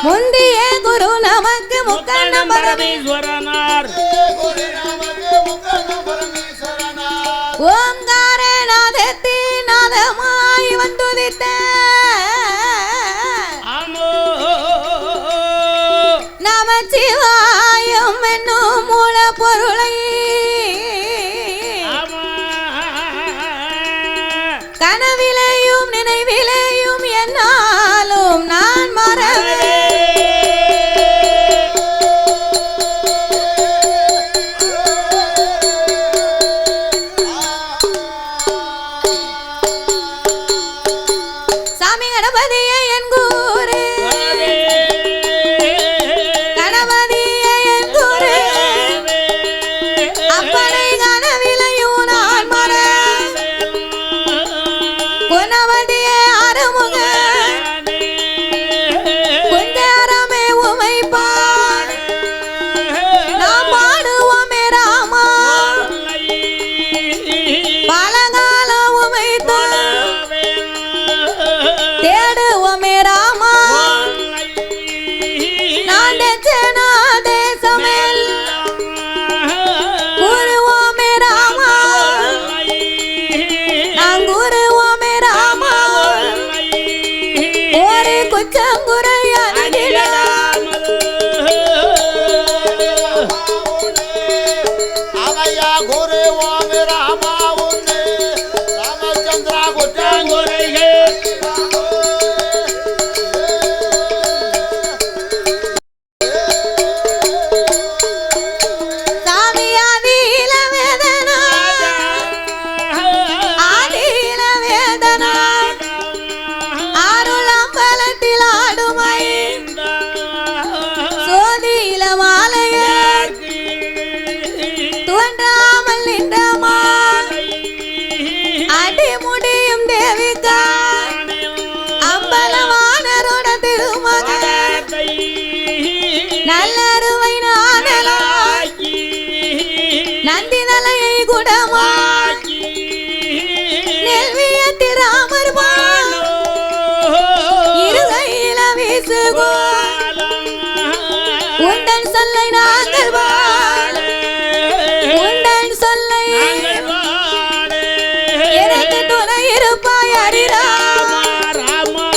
முந்தியே குரு நமக்கு முக்கண்ண பரமேஸ்வரனார் ஓம்காரநாதத்தி நாதமாய் வந்துதித்த நமச்சிவாயம் என்னும் மூல பொருளை கனவிலையும் நினைவிலையும் என்னாலும் நான் மறவே சாமி கணபதியே என் கூறு கணபதி உந்தன் சொல்லை நாங்கள் வாழ உந்தன் சொல்லை எனக்கு துணை இருப்பாய் ஹரிராமா ராமா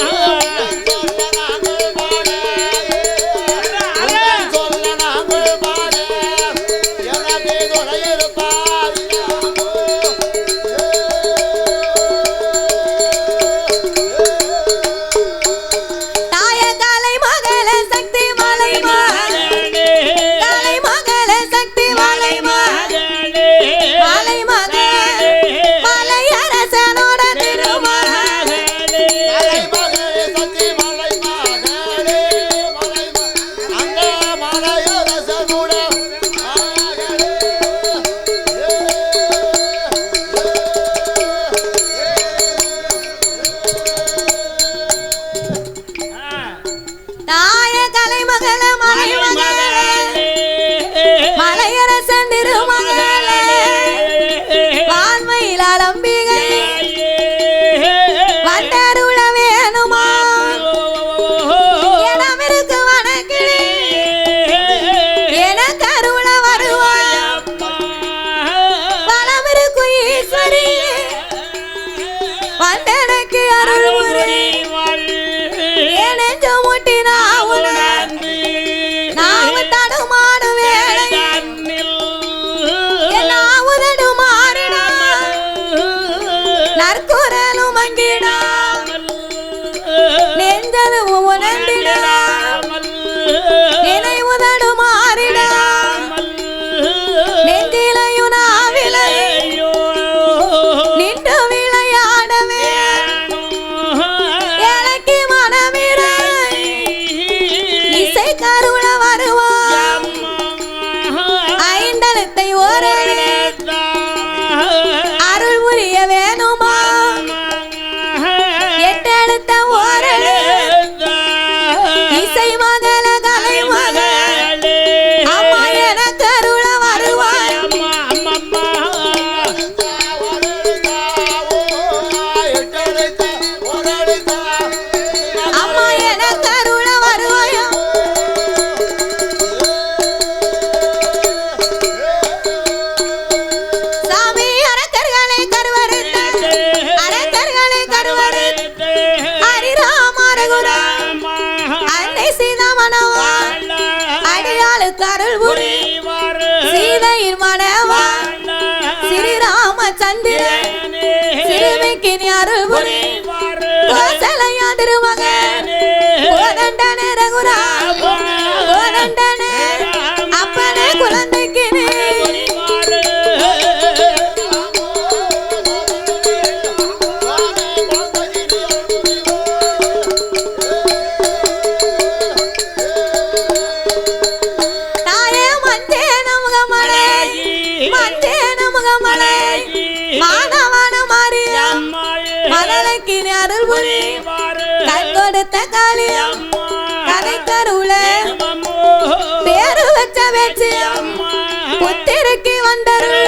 புத்திருக்கு வந்தருள்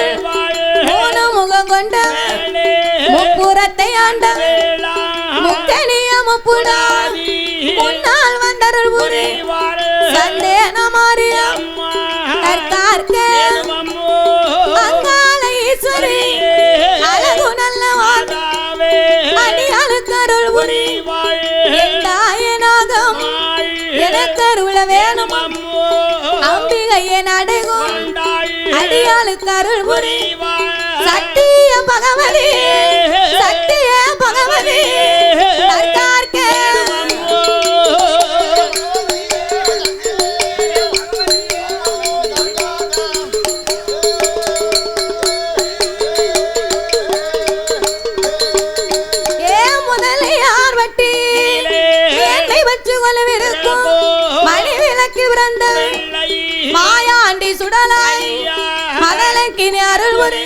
மூணு முகம் கொண்ட முப்புறத்தை ஆண்ட முக்கனிய முப்புடா முன்னால் வந்தருள் புரி சந்தேன மாரியம் கற்கார்க்க அங்காள ஈஸ்வரி அழகு நல்லவாள் அடியாளுக்கருள் புரி தாயனாகம் எனக்கருள வேணும் அம்பிகையை நடுகும் அடியாளுக்கு அருள் புரி சத்திய பகவதி சத்திய பகவதி தற்கார்க்க மாயாண்டி சுடலாய் மதலக்கினி அருள் ஒரு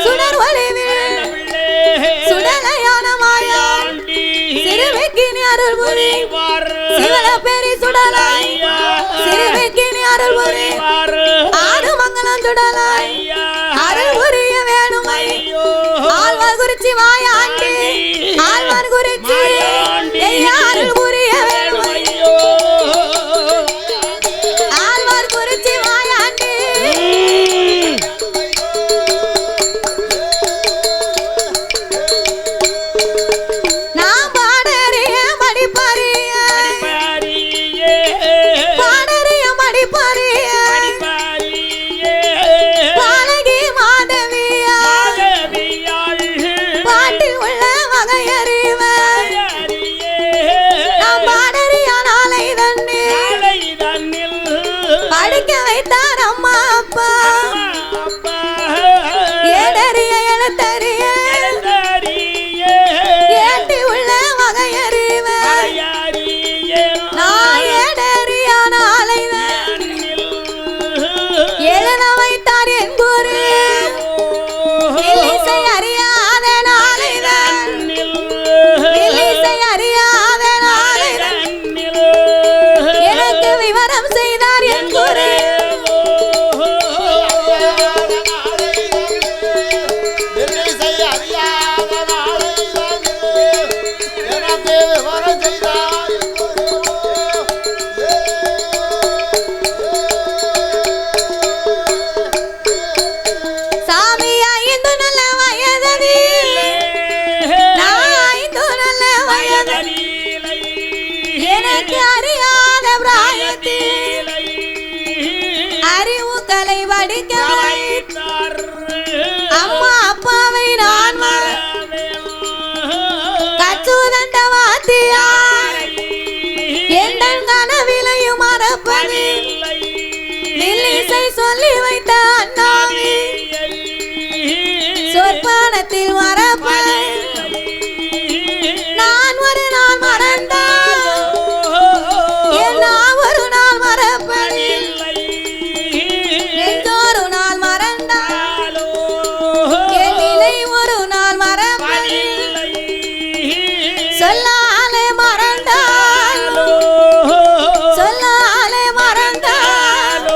சுடர் ஒளிவில் சுடலையான மாயாண்டி சிறுவைக்கினி அருள் ஒரு சிவல பெரி சுடலாய் சிறுவைக்கினி அருள் ஒரு ஆறு மங்களம் சுடலாய் அருள் புரிய வேணுமை ஆழ்வார் குறிச்சி மாயாண்டி ஆழ்வார் குறிச்சி அருள் புரிய வேணுமை அம்மா அப்பாவை நான் கச்சுதண்ட வாத்தியார் எந்த கனவிலையும் மறப்பது தில்லிசை சொல்லி வைத்த அண்ணாவி சொற்பானத்தில் மறப்பது நான் ஒரு நாள் மறந்தால் என்ன ஒரு நாள் மறப்பது ஒரு நாள் மறந்தால் என் நிலை ஒரு நாள் மறப்பது சொல்லாலே மறந்தால் சொல்லாலே மறந்தால்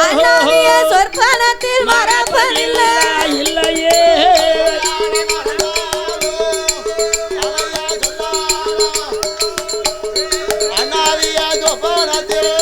அண்ணாவிய சொற்பனத்தில் மறப்பதில்லை இல்லையே அண்ணாவிய சொற்பனத்தில்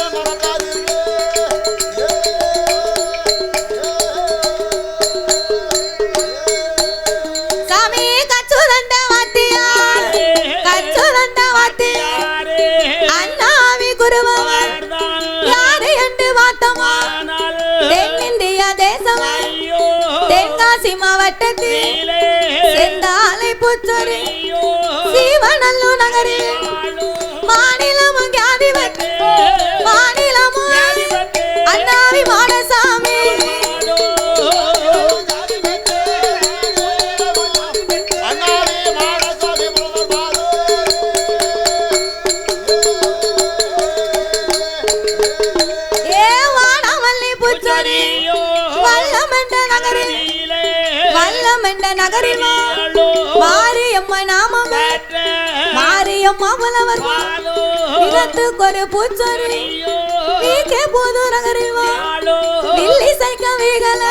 மாவட்டத்தில் செந்தாலை புச்சொரு சீவனல்லு நகரில் மாநிலமும் ஜாதிபதி மாநிலமும் அண்ணாவி மாடசாமி ஏ வாடாமல்லி புச்சொரி வல்லமண்ட நகரில் வல்லமண்ட நகரில் மாரியம்மா நாமம் மாரியம்மா புலவர் நிலத்துக்கொரு பூச்சொரு வீக்கே போது நகரில் தில்லி சைக்கவிகள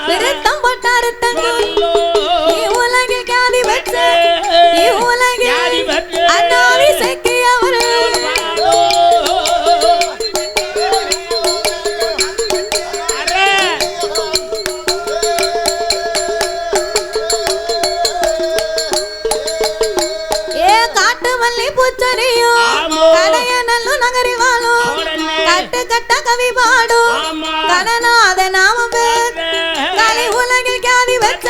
விருத்தம் போட்டாரு தங்கள் நீ உலகில் காதி வச்ச நீ உலகில் அண்ணாவி சைக்கியவர் கடையநல்லு நகரி வாழும் கட்டு கட்ட கவி பாடும் கனநாத நாம கலை உலகில் காதி வச்ச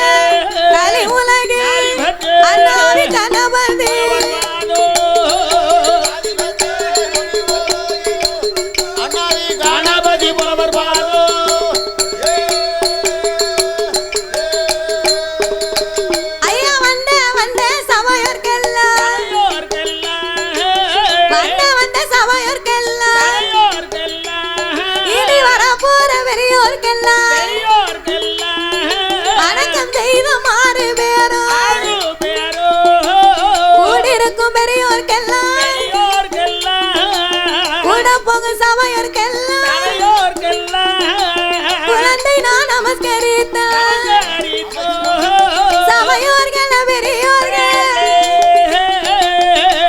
பெரியோர்க்கெல்லாம் வணக்கம் செய்த மாறு பேரும் கூடியிருக்கும் பெரியோர்க்கெல்லாம் கூட போகும் சபையோர்க்கெல்லாம் குழந்தை நான் நமஸ்கரித்தேன் சபையோர்கள் பெரியோர்கள்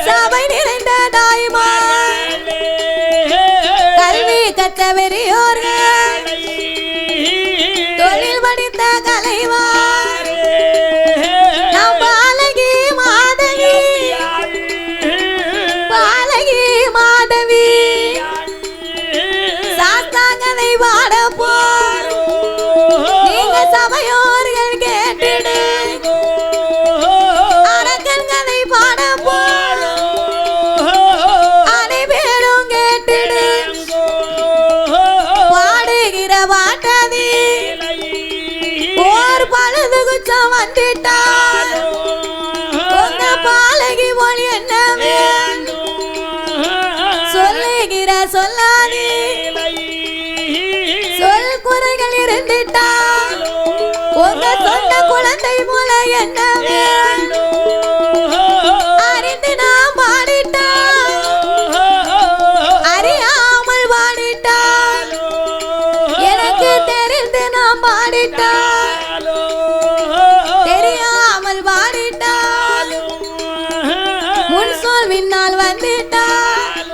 சபை நிறைந்த தாய்மார் கல்வி கற்ற பெரியோர்கள் தொழில் படித்த கலைவார் நம் பாலகி மாதவி சாஸ்தாங்கதை பாடப்போ நீங்க சபையோர்கள் கேட்டிடு அரக்கன்களை பாடப்போ அனைவரும் கேட்டிடு பாடுகிற பாட்டதி ஓர் பழுது குச்சம் வந்துட்டார் உங்க பாலகி போல் என்ன சொல்லுகிற சொல்லாதே சொல் குறைகள் இருந்துட்டால் உங்க சொந்த குழந்தை போல என்ன அறிந்து நாம் பாடிட்டால் அறியாமல் பாடிட்டால் எனக்கு தெரிந்து நாம் பாடிட்டால் தெரியாமல் பாடிட்டால் முன் சொல் பின்னால் வந்துட்டால்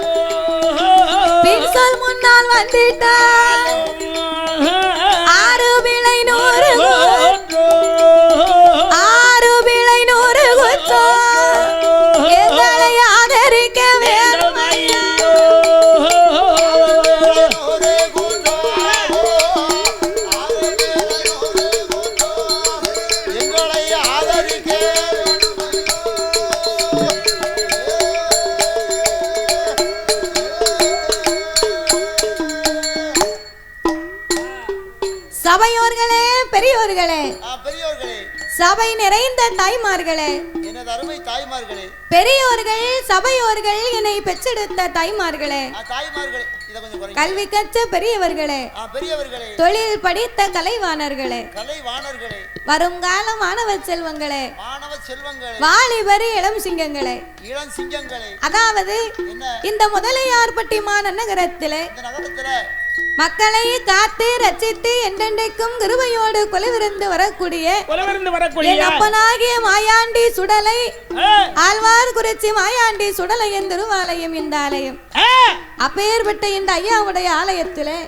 பின் சொல் முன்னால் வந்துட்டால் ஆறு பிழை 100 குச்சோ எங்களை ஆதரிக்க வேணும் சபையோர்களே பெரியோர்களே சபை நிறைந்த தாய்மார்களே பெரியோர்கள் சபையோர்கள் என்னை பெற்றெடுத்த தாய்மார்களே கல்வி கற்ற பெரியவர்களே தொழில் படித்த கலைவாணர்களே வருங்கால மாணவ செல்வங்களே வாலிபர் இளம் சிங்கங்களே அதாவது இந்த முதலையார்பட்டி மாநகரத்திலே மக்களை காத்து ரட்சித்து என்றென்றைக்கும் கிருபையோடு கொலைவிருந்து வரக்கூடிய அப்பனாகிய மாயாண்டி சுடலை ஆழ்வார் குறிச்சி மாயாண்டி சுடலை என் திருவாலயம் இந்த ஆலயம் அப்பேற்பட்ட இந்த ஐயாவுடைய ஆலயத்திலே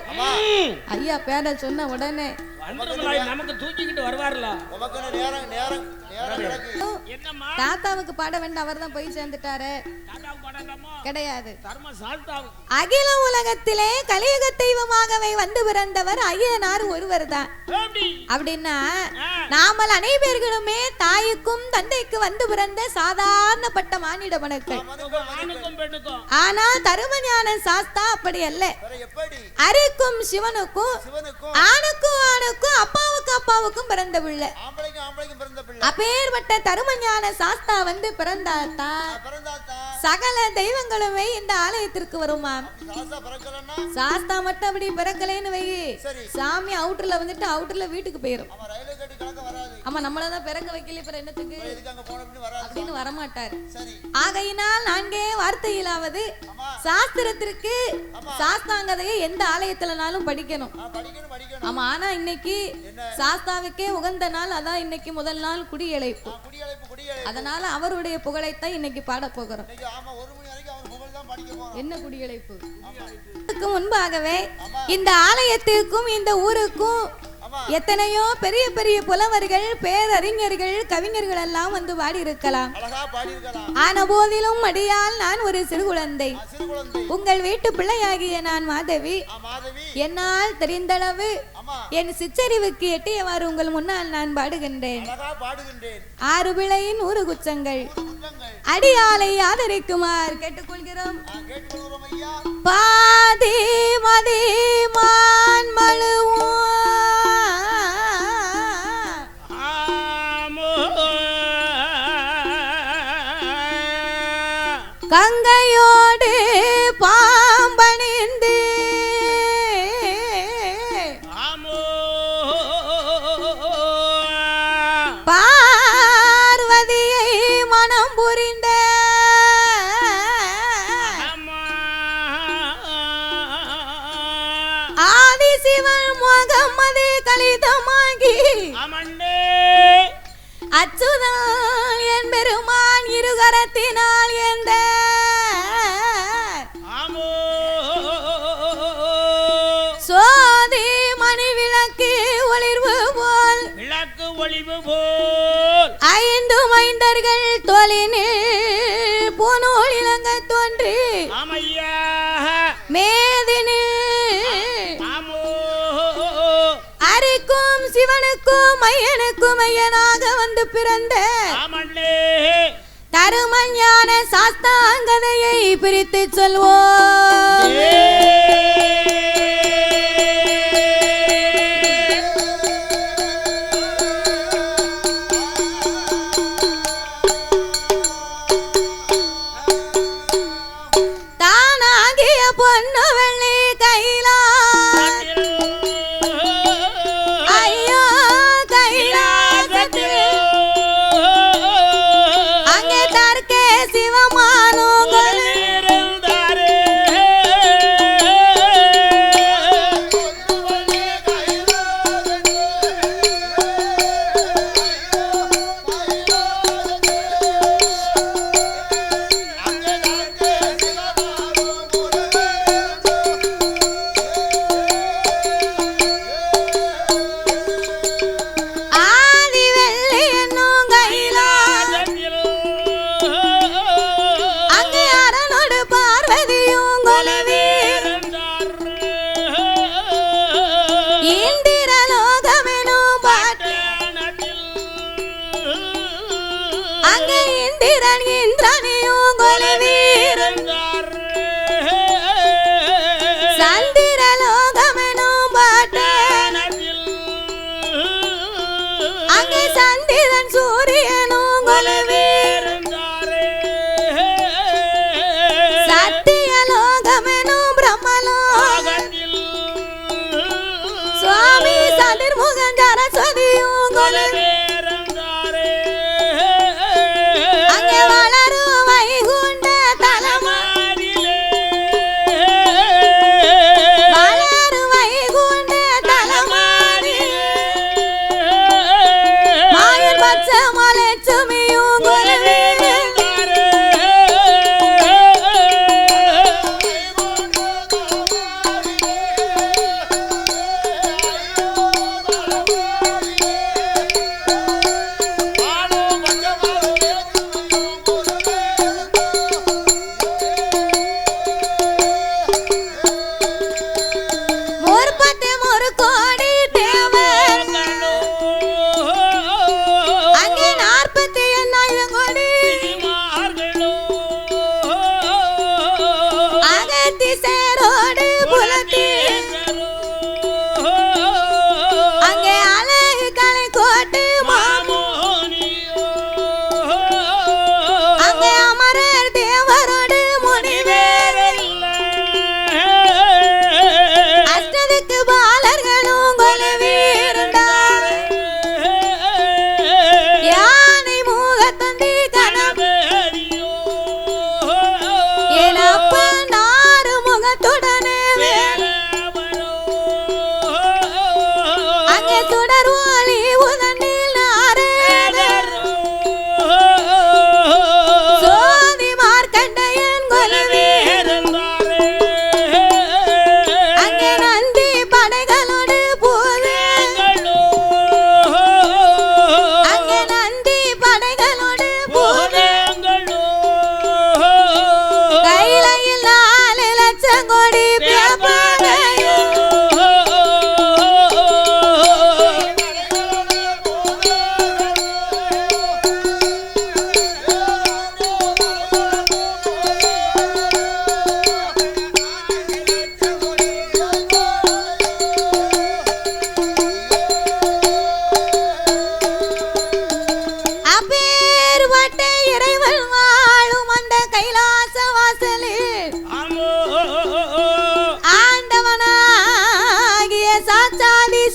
ஐயா பேர சொன்ன உடனே நமக்கு தூக்கிக்கிட்டு வருவார்ல தாத்தாவுக்கு பாட வேண்டாம் அவர் தான் போய் சேர்ந்துட்டாரு கிடையாது அகில உலகத்திலே கலியுக தெய்வமாகவே வந்து பிறந்தவர் ஐயனார் ஒருவர் தான் அப்படின்னா நாமல் அனைவர்களுமே தாய்க்கும் தந்தைக்கு வந்து பிறந்த சாதாரணப்பட்ட மானிட மனுக்கள் ஆனால் தருமஞான சாஸ்தா அப்படி அல்ல அரிக்கும் சிவனுக்கும் ஆணுக்கும் ஆணுக்கும் அப்பாவுக்கும் பிறந்த பிள்ளை அப்பேற்பட்ட தருமஞான சாஸ்தா வந்து பிறந்தாத்தா சகல தெய்வங்களுமே இந்த ஆலயத்திற்கு வருமாம் சாஸ்தா மட்டும் அப்படி பிறக்கலைன்னு வை சாமி அவுட்டர்ல வந்துட்டு அவுட்டர்ல வீட்டுக்கு போயிரும் ஆமா நம்மளதான் பிறக்க வைக்கல பிற என்னத்துக்கு அப்படின்னு வரமாட்டாரு ஆகையினால் நான்கே வார்த்தையிலாவது சாஸ்திரத்திற்கு சாஸ்தாங்கதையை எந்த ஆலயத்துலனாலும் படிக்கணும் ஆமா ஆனா இன்னைக்கு சாஸ்தாவுக்கே உகந்த நாள் அதான் இன்னைக்கு முதல் நாள் குடியழைப்பு அதனால அவருடைய புகழைத்தான் இன்னைக்கு பாட போகிறோம் என்ன குடியழைப்பு முன்பாகவே இந்த ஆலயத்திற்கும் இந்த ஊருக்கும் எத்தனையோ பெரிய பெரிய புலவர்கள் பேரறிஞர்கள் கவிஞர்கள் எல்லாம் வந்து பாடி இருக்கலாம் ஆன போதிலும் அடியால் நான் ஒரு சிறு குழந்தை உங்கள் வீட்டு பிள்ளையாகிய நான் மாதவி என்னால் தெரிந்தளவு என் சிற்றறிவுக்கு எட்டியவாறு உங்கள் முன்னால் நான் பாடுகின்றேன் 6 பிழையின் 100 குச்சங்கள் அடியாலை ஆதரிக்குமாறு கேட்டுக்கொள்கிறோம் பாதி மதி மான் மழுவும் கங்கையோடு பாம்பணிந்து சிவன் முகமது கலிதமாகி அச்சுதான் என் பெருமான் இருகரத்தினால் எந்த சோதி மணி விளக்கு ஒளிர்வு போல் ஐந்து மைந்தர்கள் தொழினில் பூநூல் இளங்க தோன்றி மேதினில் அரிக்கும் சிவனுக்கும் ஐயனுக்கும் ஐயனாக வந்து பிறந்த தருமஞான சாஸ்தாங்கதையை பிரித்து சொல்வோம். தானாகிய பொண்ணு வெள்ளி கைலா ஐயோ கைலாசத்தில் அங்கே தற்கே சிவமானோங்கள்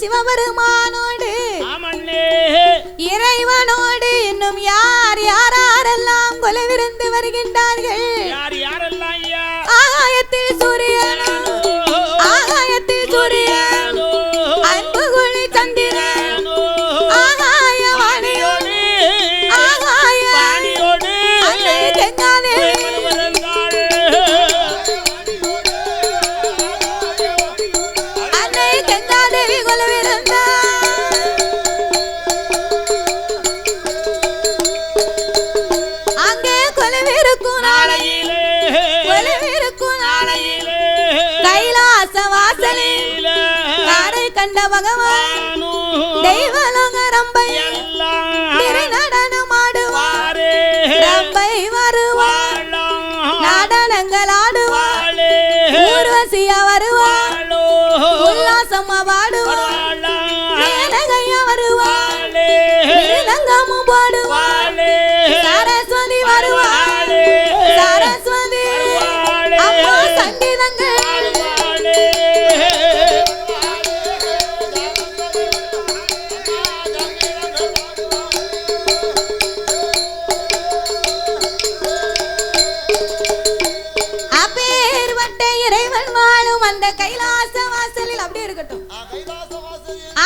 சிவபெருமானோடு இறைவனோடு இன்னும் யார் யாரெல்லாம் கொலைவிருந்து வருகின்றார்கள்? ஆகாயத்தில் சூரியன் கண்ட பகவான் தெய்வலோக ரம்பை நடனம் ஆடுவார் ரம்பை வருவார் நடனங்கள் ஆடுவார் ஊர்வசியா வருவார் உல்லாசமா பாடுவார் மேனகையா வருவார் மிருதங்கமும் பாடுவார் சரஸ்வதி வருவார் சரஸ்வதி அம்மா சங்கீதங்கள் இறைவன் வாழும் அந்த கைலாச வாசலில் அப்படியே இருக்கட்டும்.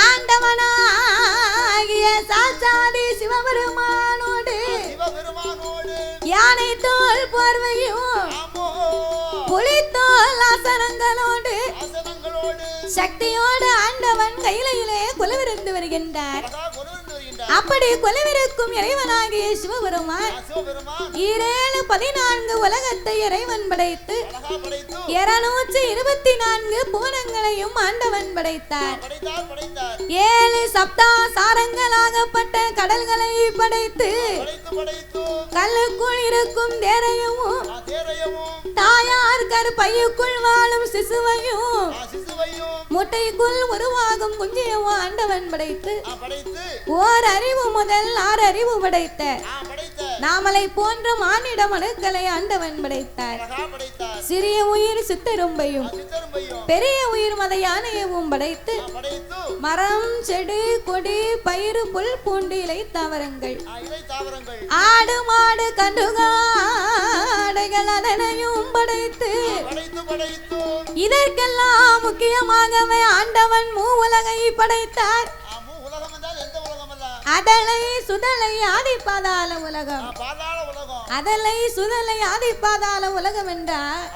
ஆண்டவனாகிய சாட்சாதி சிவபெருமானோடு யானை தோல் போர்வையும் புலித்தோல் ஆசனங்களோடு சக்தியோடு ஆண்டவன் கையிலே குலவிருந்து வருகின்றார். அப்படி குலவிருக்கும் இறைவனாகிய சிவபெருமான் 714 உலகத்தை இறைவன் படைத்து 224 பூனங்களையும் ஆண்டவன் படைத்தார். 7 சப்தாசாரங்களாகப்பட்ட கடல்களை படைத்து கல்லுக்குள் இருக்கும் தேரையும் தாயார் கருப்பையுக்குள் வாழும் சிசுவையும் முட்டைக்குள் உருவாகும் குஞ்சியும் ஆண்டவன் படைத்து ஓர் அறிவு முதல் 6 அறிவு படைத்த நாமலை போன்ற மானிட மனுக்களை ஆண்டவன் படைத்தார். சிறிய உயிர் சித்தரும்பையும் பெரிய உயிர் மத யானையவும் படைத்து மரம் செடி கொடி பயிறு புல் பூண்டு இலை தாவரங்கள் ஆடு மாடு கன்றுகாடைகள் அதனையும் படைத்து இதற்கெல்லாம் முக்கியமாகவே ஆண்டவன் மூவுலகை படைத்தார். அதலை சுதலை ஆதி பாதாள உலகம். அதலை சுதலை ஆதி பாதாள உலகம் என்றால்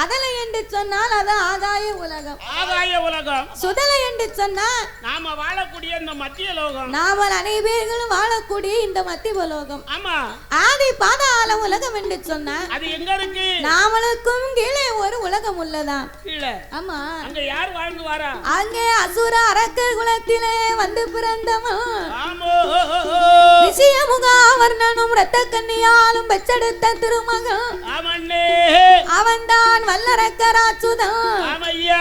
அதலை என்று சொன்னால் அது ஆகாய உலகம். ஆகாய உலகம். சுதலை என்று சொன்னால் நாம வாழக்கூடிய இந்த மத்திய லோகம். நாம அனைவரும் வாழக்கூடிய இந்த மத்திய லோகம். ஆமா. ஆதி பாதாள உலகம் என்று சொன்னா அது எங்க இருக்கு? நாமளுக்கும் கீழே ஒரு உலகம் உள்ளதா? கீழே. ஆமா. அங்க யார் வாழ்ந்து வரா? அங்கே அசுர அரக்கர் குலத்திலே வந்து பிறந்தவன். ஆமோ. ரிஷியமுகாவர்ணனும் இரத்த கன்னியாலும் பெற்றெடுத்த திருமகன். ஆமண்ணே. அவன்தான் வல்லரக்கராச்சுதான். ஆமையா.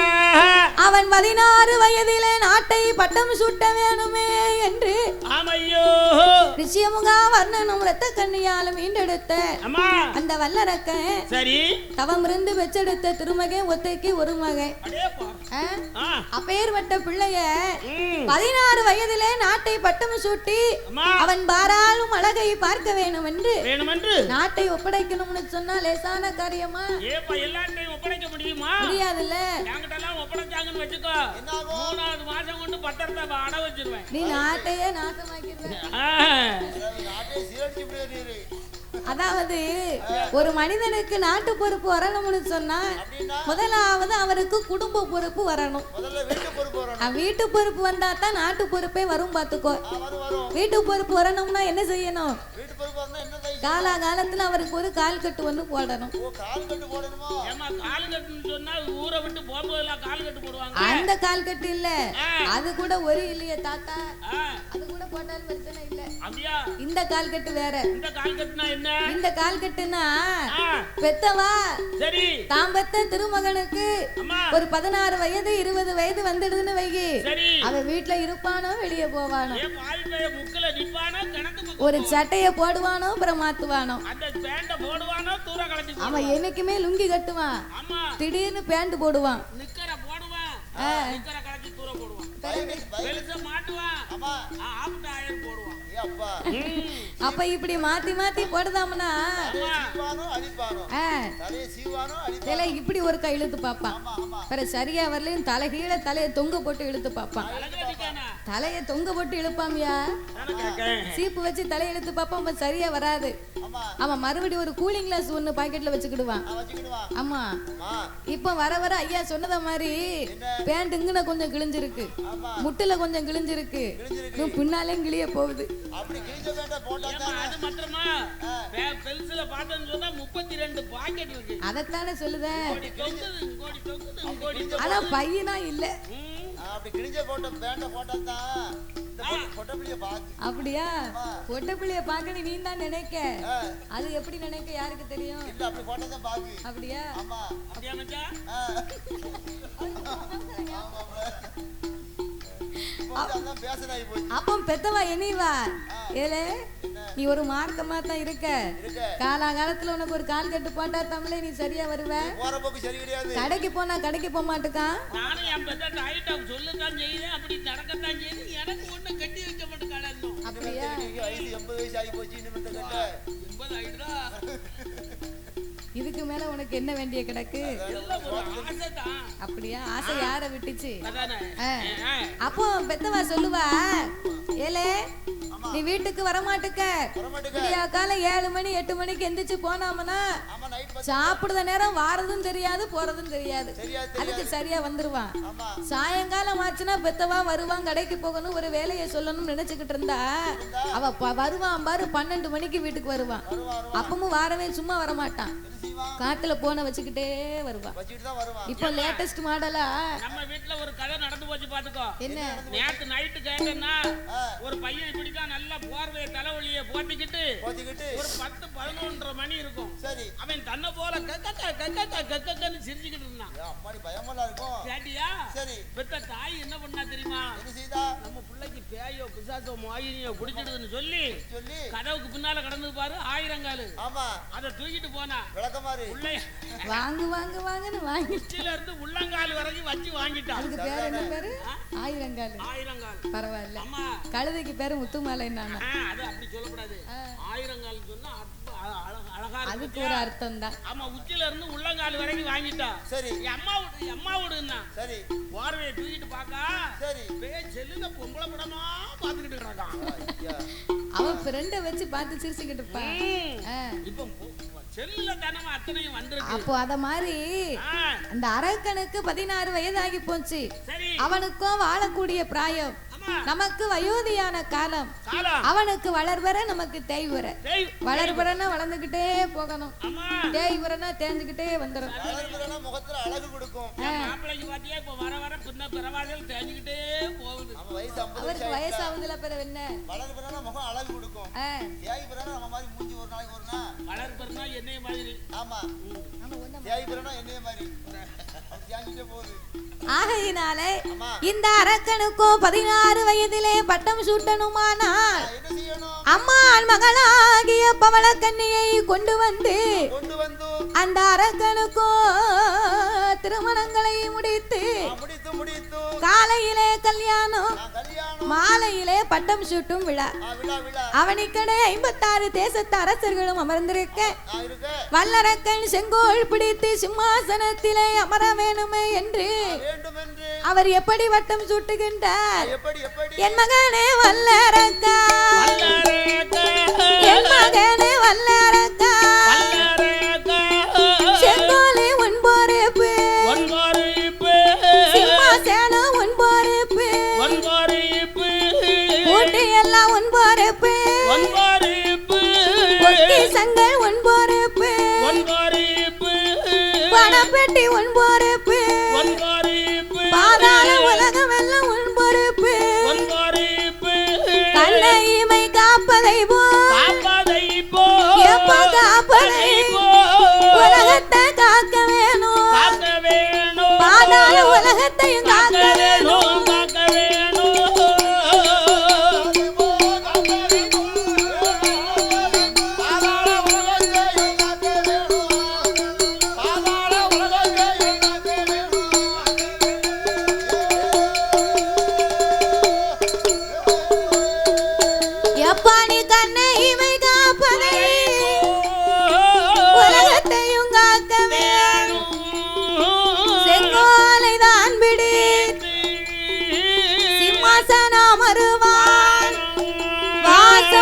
அவன் 16 வயதிலே நாட்டை பட்டம் சூட்ட வேணுமே என்று ஆமையோ ரிஷியமுகாவர்ணனும் இரத்த கன்னியாலும் மீண்டெடுத்த அந்த வல்லரக்கன் சரி தவம் இருந்து பெற்றெடுத்த திருமகன் ஒத்தைக்கு ஒரு மகன். அப்பேற்பட்ட பிள்ளைய 16 வயதிலே நாட்டை பட்டம் சூட்டி அவன் பாராளும் அழகை பார்க்க வேணும் என்று நாட்டை ஒப்படைக்கணும்னு சொன்னா லேசான காரியமா? எல்லாத்தையும் ஒப்படைக்க முடியுமா? முடியாதுல்ல. என்கிட்டலாம் ஒப்படைச்சாங்கன்னு வச்சுக்கோ, 3வது மாசம் கொண்டு பத்திரத்தை அட வச்சிருவேன். நீ நாட்டையே நாசமாக்கிடுவ. அதாவது ஒரு மனிதனுக்கு நாட்டு பொறுப்பு வரணும்னு சொன்னா முதலாவது அவருக்கு குடும்ப பொறுப்பு வரணும். வீட்டு பொறுப்பு வந்தா தான் நாட்டு பொறுப்பே வரும். பாத்துக்கோ, வீட்டு பொறுப்பு வரணும்னா என்ன செய்யணும்? காலா காலத்துல அவருக்கு ஒரு கால் கட்டு வந்து போடணும். அந்த கால் கட்டு இல்ல, அது கூட ஒரு இல்லையே தாத்தா, அது கூட போட்டாலும் பிரச்சனை இல்ல. இந்த கால் கட்டு வேற. இந்த கால் கட்டுனா பெத்தவா தாம் பெத்த திருமகனுக்கு ஒரு 16 வயது 20 வயது வந்துடுதுன்னு வைகி, அவன் வீட்டுல இருப்பானோ வெளியே போவானோ, ஒரு சட்டைய போடுவானோ அப்புறம் மாத்துவானோ, அவன் என்னைக்குமே லுங்கி கட்டுவான், திடீர்னு பேண்ட் போடுவான், அப்ப இப்படி மாத்தி மாத்தி போடுதாமனா இப்படி ஒரு கை இழுத்து பாப்பான். சரியா வரலையும் தலை கீழே தலையை தொங்க போட்டு இழுத்து பாப்பான். தலையை தொங்க போட்டு இழுப்பாமியா, சீப்பு வச்சு தலையை இழுத்து பாப்பான். சரியா வராது. அவன் மறுபடியும் ஒரு கூலிங் கிளாஸ் ஒண்ணு பாக்கெட்ல வச்சுக்கிடுவான். ஆமா, இப்ப வர வர ஐயா சொன்னத மாதிரி பேண்ட் இங்கன கொஞ்சம் கிழிஞ்சிருக்கு, முட்டுல கொஞ்சம் கிழிஞ்சிருக்கு, பின்னாலே கிழிய போகுது. அதத்தானே சொல்லுதேன். ஆனா பையனா இல்ல, அப்படி கிழிஞ்ச போட்ட பேண்ட போட்டா தான் பொட்டப்பிள்ளைய பாக்கு. அப்படியா? பொட்டப்பிள்ளைய பாக்க நீ தான் நினைக்க, அது எப்படி நினைக்க யாருக்கு தெரியும்? இல்ல அப்படி போட்டா தான் பாக்கு. அப்படியா? ஆமா. அப்படியா மச்சான்? அப்போ பெத்தவா என்னவா? ஏலே நீ ஒரு மார்க்கமா தான் இருக்க. காலகாலத்துல உனக்கு ஒரு கால் கட்டு போட்டா தமிழே நீ சரியா வருவ. கடைக்கு போனா கடைக்கு போக மாட்டுக்கான். நானும் என் பெத்த டாயிட்டா சொல்லத்தான் செய்யுது, அப்படி நடக்கத்தான் செய்யுது. எனக்கு ஒண்ணு கட்டி வைக்க மாட்டேன் கடை. அப்படியா? 80 வயசு ஆகி போச்சு. இன்னும் கட்ட 80 ஆயிடுதா? இதுக்கு மேல உனக்கு என்ன வேண்டிய கிடக்கு? அப்படியா? ஆசை யார விட்டுச்சு? அப்போ பெத்தவா சொல்லுவா, ஏலே நீ வீட்டுக்கு வரமாட்டுக்க. விடியா காலம் 7 மணி 8 மணிக்கு எந்திரிச்சு போனாமனா சாப்பிடுற நேரம் வாரதும் தெரியாது போறதும் தெரியாது. அதுக்கு சரியா வந்துருவான். சாயங்காலம் ஆச்சுன்னா பெத்தவா வருவான், கடைக்கு போகணும், ஒரு வேலையை சொல்லணும்னு நினைச்சுக்கிட்டு இருந்தா அவ வருவான் பாரு 12 மணிக்கு வீட்டுக்கு வருவான். அப்பவும் வாரவே சும்மா வரமாட்டான், காத்துல போன வச்சுக்கிட்டே வருவான். இப்போ லேட்டஸ்ட் மாடலா நம்ம வீட்ல ஒரு கதை நடந்து போச்சு பாத்துக்கோ. என்ன? நேத்து நைட்டு கேட்டேன்னா ஒரு பையன் இப்படிதான் நல்ல போர்வைய தலைவலிய போத்திக்கிட்டு ஒரு 10-11 மணி இருக்கும். சரி, அவன் தன்னை போல கக்கன்னு சிரிச்சுக்கிட்டு இருந்தான். கேட்டியா? சரி, பெத்த தாய் என்ன பண்ணா தெரியுமா? நம்ம பிள்ளைக்கு பேயோ பிசாசோ மோகினியோ பிடிச்சிடுதுன்னு சொல்லி கதவுக்கு பின்னால கடந்து பாரு 1000 காலு, அதை தூக்கிட்டு போனா வாங்கு வாங்கு வாங்குன்னு வாங்கி உச்சில இருந்து உள்ளங்கால் வரைக்கும் வச்சு வாங்கிட்டான். அதுக்கு பேர் என்ன பேரு? 1000 கால். 1000 கால். பரவாயில்ல. கழுதைக்கு பேரு முத்துமாலை. என்னன்னா அது அப்படி சொல்லக்கூடாது. 1000 கால் சொன்னா அழகா அதுக்கு ஒரு அர்த்தம் தான். ஆமா, உச்சில இருந்து உள்ளங்கால் வரைக்கும் வாங்கிட்டா. சரி, அம்மா விடுன்னா. சரி, போர்வையை தூக்கிட்டு பாக்கா. சரி, செல்லுல பொம்பளை படமா பாத்துக்கிட்டு இருக்கான். அவன் ஃப்ரெண்ட வச்சு பார்த்து சிரிச்சுக்கிட்டு இருப்பான். இப்போ செல்லுல தானமா அத்தனையும் வந்திருக்கு. அப்போ அத மாதிரி அந்த அரக்கனுக்கு 16 வயதாகி போச்சு. அவனுக்கும் வாழக்கூடிய பிராயம், நமக்கு வயோதியான காலம். அவனுக்கு வளர்வர நமக்கு தேய்வர. வளர்வரனா வளர்ந்துகிட்டே போகணும், தேய்வரனா தேஞ்சுக்கிட்டே வந்துடும். முகத்துல அழகு கொடுக்கும். மாப்பிள்ளைக்கு பாத்தியா இப்ப வர வர பின்ன பிறவாதல் தேஞ்சுக்கிட்டே போகுது. அவருக்கு வயசாகுதுல பிறகு என்ன? வளர்வரனா முகம் அழகு கொடுக்கும். தேய்வரனா நம்ம மாதிரி மூஞ்சி ஒரு நாளைக்கு ஒரு நாள். வளர்வரனா என்னைய மாதிரி. ஆமா, தேய்வரனா என்னைய மாதிரி தேஞ்சிட்டே போகுது. ஆகையினாலே இந்த அரக்கனுக்கும் 16 வயதிலே பட்டம் சூட்டணுமானால் அம்மாள் மகளாகிய பவளக்கன்னியை கொண்டு வந்து அந்த அரக்கனுக்கும் திருமணங்களை முடித்து காலையிலே கல்யாணம், மாலையிலே பட்டம் சூட்டும் விழா. அவனிக்கடை 56 தேசத்து அரசர்களும் அமர்ந்திருக்க வல்லரக்கன் செங்கோல் பிடித்து சிம்மாசனத்திலே அமர வேணுமே என்று அவர் எப்படி வட்டம் சூட்டுகின்றார்? என் மகனே வல்லரக்கா, என் மகனே வல்லரக்கா, செங்கோலே உன் பொறுப்பு, சிம்மாசனம் உன் பொறுப்பு, ஊட்டி எல்லாம் உன் பொறுப்பு, பொக்கிஷங்கள் உன் பொறுப்பு, பணப்பெட்டி உன் பொறுப்பு, பாதாள உலகம் எல்லாம் உன் பொறுப்பு, கண்ணையுமை காப்பதை போ எப்ப காப்பதை உலகத்தை காக்க வேணும், பாதாள உலகத்தையும் காக்க வேணும்.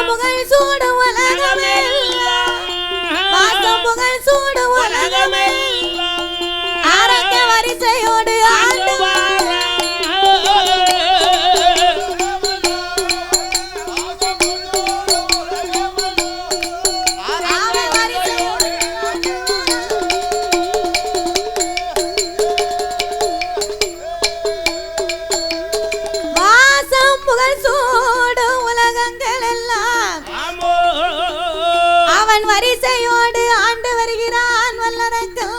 புகழ் சூடு உலகமெல்லாம், வாசம் புகழ் சூடு உலகமெல்லாம், அரக்க வரிசையோடு ஆண்டுவார். புகழ் சூடும் உலகங்கள் எல்லாம் அவன் வரிசையோடு ஆண்டு வருகிறான் வல்லரக்கன்.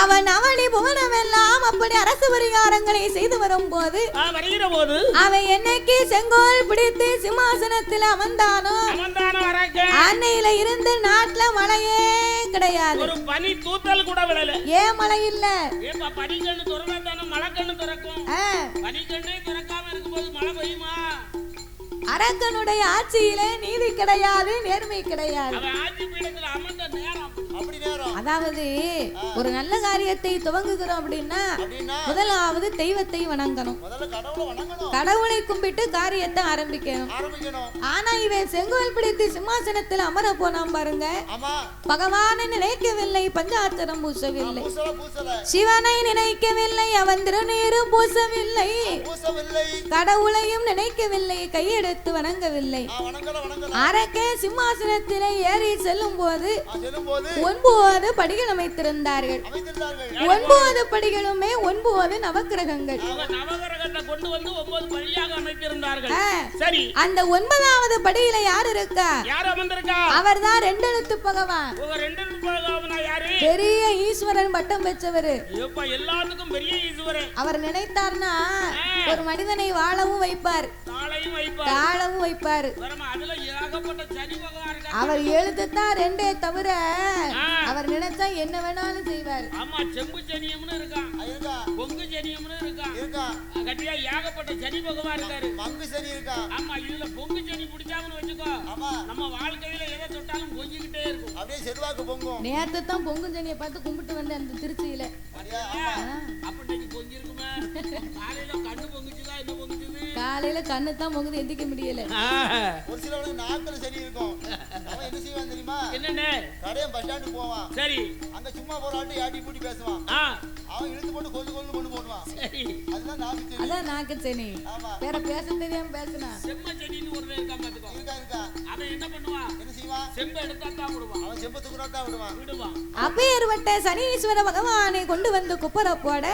அவன் அவனி புவனம் எல்லாம் அப்படி அரசு பரிகாரங்களை செய்து வரும்போது அவன் என்னைக்கு செங்கோல் பிடித்து சிம்மாசனத்தில் அமர்ந்தானோ அன்னையில இருந்து நாட்டுல மழையே கிடையாது. ஒரு பனி தூத்தல் கூட விடல. ஏன் மழை இல்ல? பனிக்கண்ணு திறந்தானே மழை கண்ணு திறக்கும். பனிக்கண்ணே திறக்காம இருக்கும்போது மழை பெய்யுமா? அரக்கனுடைய ஆட்சியிலே நீதி கிடையாது, நேர்மை கிடையாது. அதாவது ஒரு நல்ல காரியத்தை துவங்குகிறோம் அப்படின்னா முதலாவது தெய்வத்தை வணங்கணும், கடவுளை கும்பிட்டு காரியத்தை ஆரம்பிக்கணும். ஆனா இவன் செங்கோல் பிடித்து சிம்மாசனத்தில் அமர போனான் பாருங்க. பகவானை நினைக்கவில்லை, பஞ்சாட்சரம் பூசவில்லை, சிவனை நினைக்கவில்லை, அவன் திருநீரும் பூசவில்லை, கடவுளையும் நினைக்கவில்லை, கையெடுத்து வணங்கவில்லை. அரக்கே சிம்மாசனத்திலே ஏறி செல்லும் போது 9 படிகள் அமைத்திருந்தார்கள். 9 படிகளுமே 9 நவக்கிரகங்கள். கொண்டு வந்து 9 படியாக அமைத்திருந்தார்கள். சரி, அந்த 9வது படியில யார் இருக்கா? யார் அமர்ந்திருக்கா? அவர்தான் ரெண்டெழுத்து பகவான். ரெண்டெழுத்து பகவானா யாரு? பெரிய ஈஸ்வரன் பட்டம் பெற்றவர். ஏப்பா எல்லாத்துக்கும் பெரிய ஈஸ்வரன். அவர் நினைத்தார்னா ஒரு மனிதனை வாழவும் வைப்பார், தாழவும் வைப்பார். அதுல ஏகப்பட்ட சனி பகவான். அவர் எழுத்துத்தான் 2 தவிர அவர் நினைச்சா என்ன வேணாலும் செய்வார். ஆமா, செம்பு சனியம்னு இருக்கான், பொங்கு சனியம்னு இருக்கான், கட்டியா ஏகப்பட்ட சனி பகவான் இருக்காரு, மங்கு சனி இருக்கான். ஆமா, இதுல பொங்கு சனி பிடிச்சாமனு வச்சுக்கோ, நம்ம வாழ்க்கையில எதை தொட்டாலும் பொங்கிக்கிட்டே இருக்கும், அப்படியே செல்வாக்கு பொங்கும். நேத்து தான் பொங்கு சனியை பார்த்து கும்பிட்டு வந்த அந்த திருச்சியில அப்படி பொங்கி இருக்குமே. காலையில கண்ணு பொங்குச்சுதா, என்ன பொங்குச்சுது? காலையில கண்ணு தான் பொங்குது, எந்திக்க முடியல. ஒரு சிலவனுக்கு நாக்குல சரி இருக்கும். அவன் என்ன செய்வான் தெரியுமா? என்னன்னு கடையம் பஸ் ஸ்டாண்டுக்கு போவான். சரி, அங்க சும்மா போறாட்டு யாட்டி பூட்டி பேசுவான். அவன் இழுத்து போட்டு கொல்லு கொண்டு போடுவான். சரி, அதுதான் நாக்கு சனி. அதான் நாக்கு சனி. வேற பேச தெரியாம பேசுனா செம்ம சனின்னு ஒருத்தன் இருக்கான் பாத்துக்கோ. இருக்கா. அவன் என்ன பண்ணுவான்? என்ன செய்வான்? செம்ப எடுத்தா தான் விடுவான். அவன் செம்ப தூக்குறா தான் விடுவான். அப்பேர்வட்ட சனீஸ்வர பகவானை கொண்டு வந்து குப்பர போட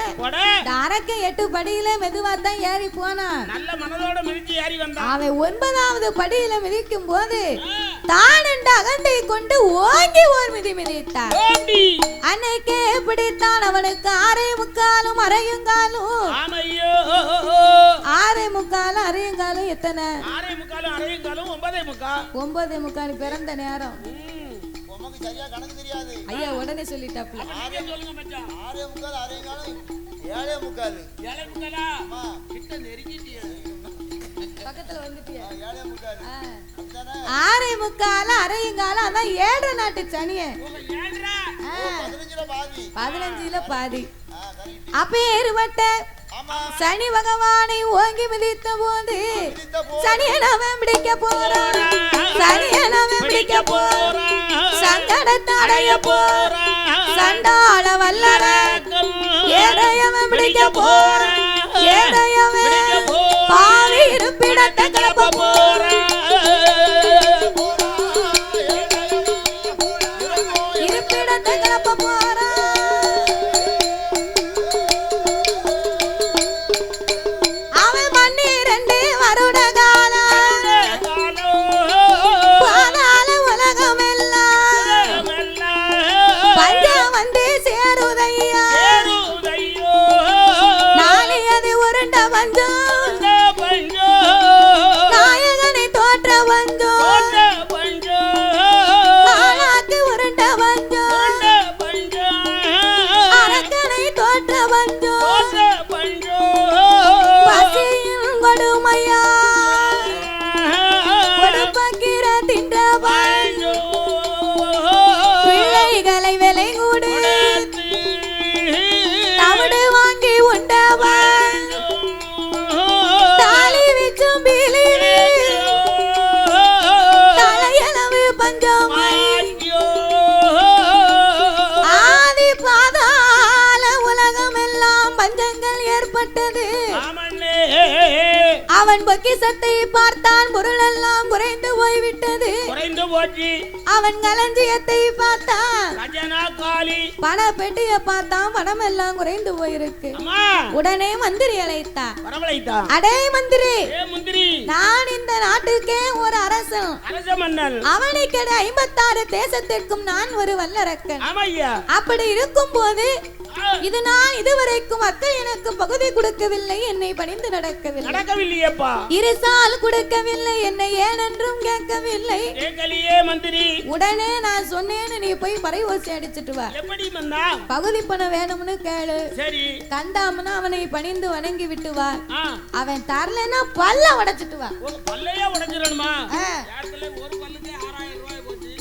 அரக்க 8 படியில மெதுவா தான் ஏறி போனா. நல்ல மனதோட மிதிச்சு ஏறி வந்தான். அவன் 9வது படியில மிதிக்கும் போது தான் என்ற அகந்தை கொண்டு ஓங்கி ஓர் மிதி மிதித்தார். அன்னைக்கே பிடித்தான் அவனுக்கு 6.25 அரையுங்காலும். 6.25 அரையுங்காலும் எத்தனை? 6.25 அரையுங்காலும் 9.25. 9.25 பிறந்த நேரம். உமக்கு சரியா கணக்கு தெரியாது. ஐயா உடனே சொல்லிட்டாப்ல. சொல்லுங்க மச்சான். 6.25 அரையுங்காலும் 7.25. 7.25. ஆமா, கிட்ட நெருங்கிட்டியே. பக்கத்துல வந்துட்டியா? 7.25. 6.25 அரையுங்காலம். அதான் 7 நாட்டு சனியே. 15ல பாதி. அப்பேர்வட்ட சனி பகவானை ஓங்கி மிதித்த போது சனியனவன் பிடிக்க போறான், சனியனவன் பிடிக்க போறான், சங்கடத்தை அடைய போறான், சண்டாள வல்லரன் ஏழையவன் பிடிக்க போறான், ஏழையவன் பாவி இருப்பிடத்தை கிளப்ப போறான், இருப்பிடத்தை கிளப்ப போறான். அவன் 12 வருட காலம் பாதாள உலகம் எல்லாம் பஞ்சம் வந்து சேருதையா. நாளை அது உருண்ட பஞ்சம், நாயகனை தோற்ற பஞ்சம், ஆளாக்கு உருண்ட பஞ்சம், அரக்கனை தோற்ற பஞ்சம், பசியின் கொடுமையா கொடுப்பக்கிற தின்ற பஞ்சம், பிள்ளைகளை விலை கூடு தவிடு வாங்கி உண்டவன், தாலி வச்சும் பிலி தலையளவு பஞ்சம், ஆதி பாதாள உலகம் எல்லாம் பஞ்சங்கள் ஏற்பட்டது. அவன் பொக்கிஷத்தை பார்த்தான், பொருள் எல்லாம் குறைந்து போய்விட்டது. அவன் களஞ்சியத்தை பார்த்தான், பண பெட்டிய பார்த்தான், பணம் எல்லாம் குறைந்து போயிருக்கு. உடனே மந்திரி அழைத்தான். அடே மந்திரி, நான் இந்த நாட்டுக்கே ஒரு அரசன், அவனுக்கு 56 தேசத்திற்கும் நான் ஒரு வல்லரக்கன். அப்படி இருக்கும் போது இது நான் இதுவரைக்கும் மக்கள் எனக்கு பகுதி கொடுக்கவில்லை, என்னை பணிந்து நடக்கவில்லையப்பா, இருசால் கொடுக்கவில்லை, என்னை ஏனென்றும் கேட்கவில்லை. மந்திரி உடனே நான் சொன்னேன்னு நீ போய் பறை ஓசி அடிச்சிட்டு வா. பகுதி பணம் வேணும்னு கேளு, தந்தாமனா அவனை பணிந்து வணங்கி விட்டு வா. அவன் தரலன்னா பல்ல உடைச்சிட்டு வா.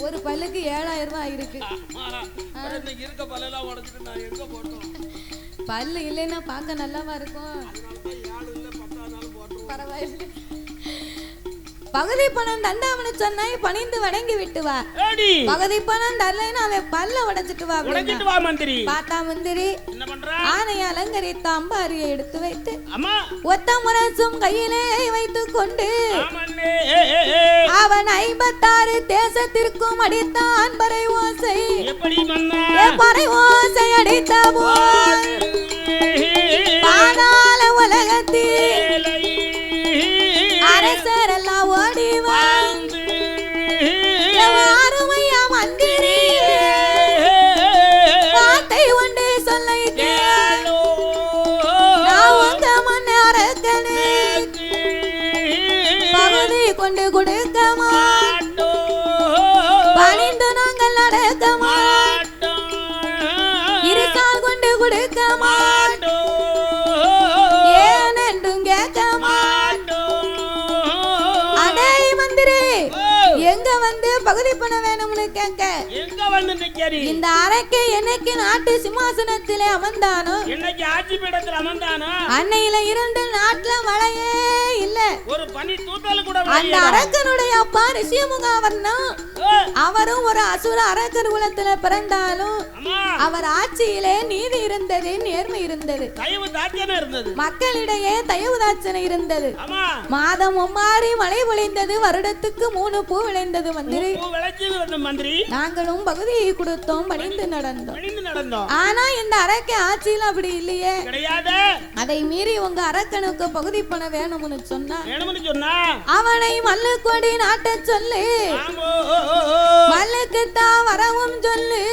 ஒரு பல்லுக்கு 7000 ரூபாய் இருக்கு. பல்லு இல்லைன்னா பார்க்க நல்லாவா இருக்கும்? பரவாயில்லை. பகுதி பணம் தந்தாமனு சொன்னாய், பணிந்து வணங்கி விட்டு வா. பகுதி பணம் தரலைன்னா அவன் பல்ல உடைச்சிட்டு வா. பார்த்தா மந்திரி ஆனை அலங்கரித்த அம்பாரியை எடுத்து வைத்து ஒத்த முரசும் கையிலே வைத்துக் கொண்டு அவன் 56 தேசத்திற்கும் அடித்தான் பறை ஓசை. பறை ஓசை அடித்த போல் பாதாள உலகத்தில் அரசர் எல்லாம் ஓடி வந்து அருமையா மந்திரி வார்த்தை ஒன்று சொல்லை கேளோ, நான் உங்க மன்னரக்கனே பகுதி கொண்டு கொடுக்க மாட்டோம், பணிந்து நாங்கள் நடக்க மாட்டோம், இருக்கால் கொண்டு கொடுக்க மாட்டோம், ஏனென்றும் கேட்க மாட்டோம். எங்க வந்து பகுதி பணம் வேணும்னு கேட்க இந்த அரைக்கு என்னைக்கு நாட்டு சிம்மாசனத்திலே அமர்ந்தானோ, அன்னையில இருந்து நாட்டுல மழையே இல்ல, அந்த அரக்கனுடைய அப்பா ரிஷிமுகாவர்ணம் அவரும் ஒரு அசுர அரக்கர் குலத்துல பிறந்தாலும் அவர் ஆட்சியிலே நீதி இருந்தது, நேர்மை இருந்தது, மக்களிடையே தயவு தாட்சணை இருந்தது. மாதம் மாறி மழை பொழிந்தது, வருடத்துக்கு 3 பூ விளைந்தது. மந்திரி நாங்களும் பகுதியை கொடுத்தோம், பணிந்து நடந்தோம். ஆனா இந்த அரக்க ஆட்சியில் அப்படி இல்லையே, அதை மீறி உங்க அரக்கனுக்கு பகுதி பணம் வேணும்னு சொன்னா அவனை மல்லு கொடி நாட்ட சொல்லு, மல்லுக்கு தான் வரவும் சொல்லு,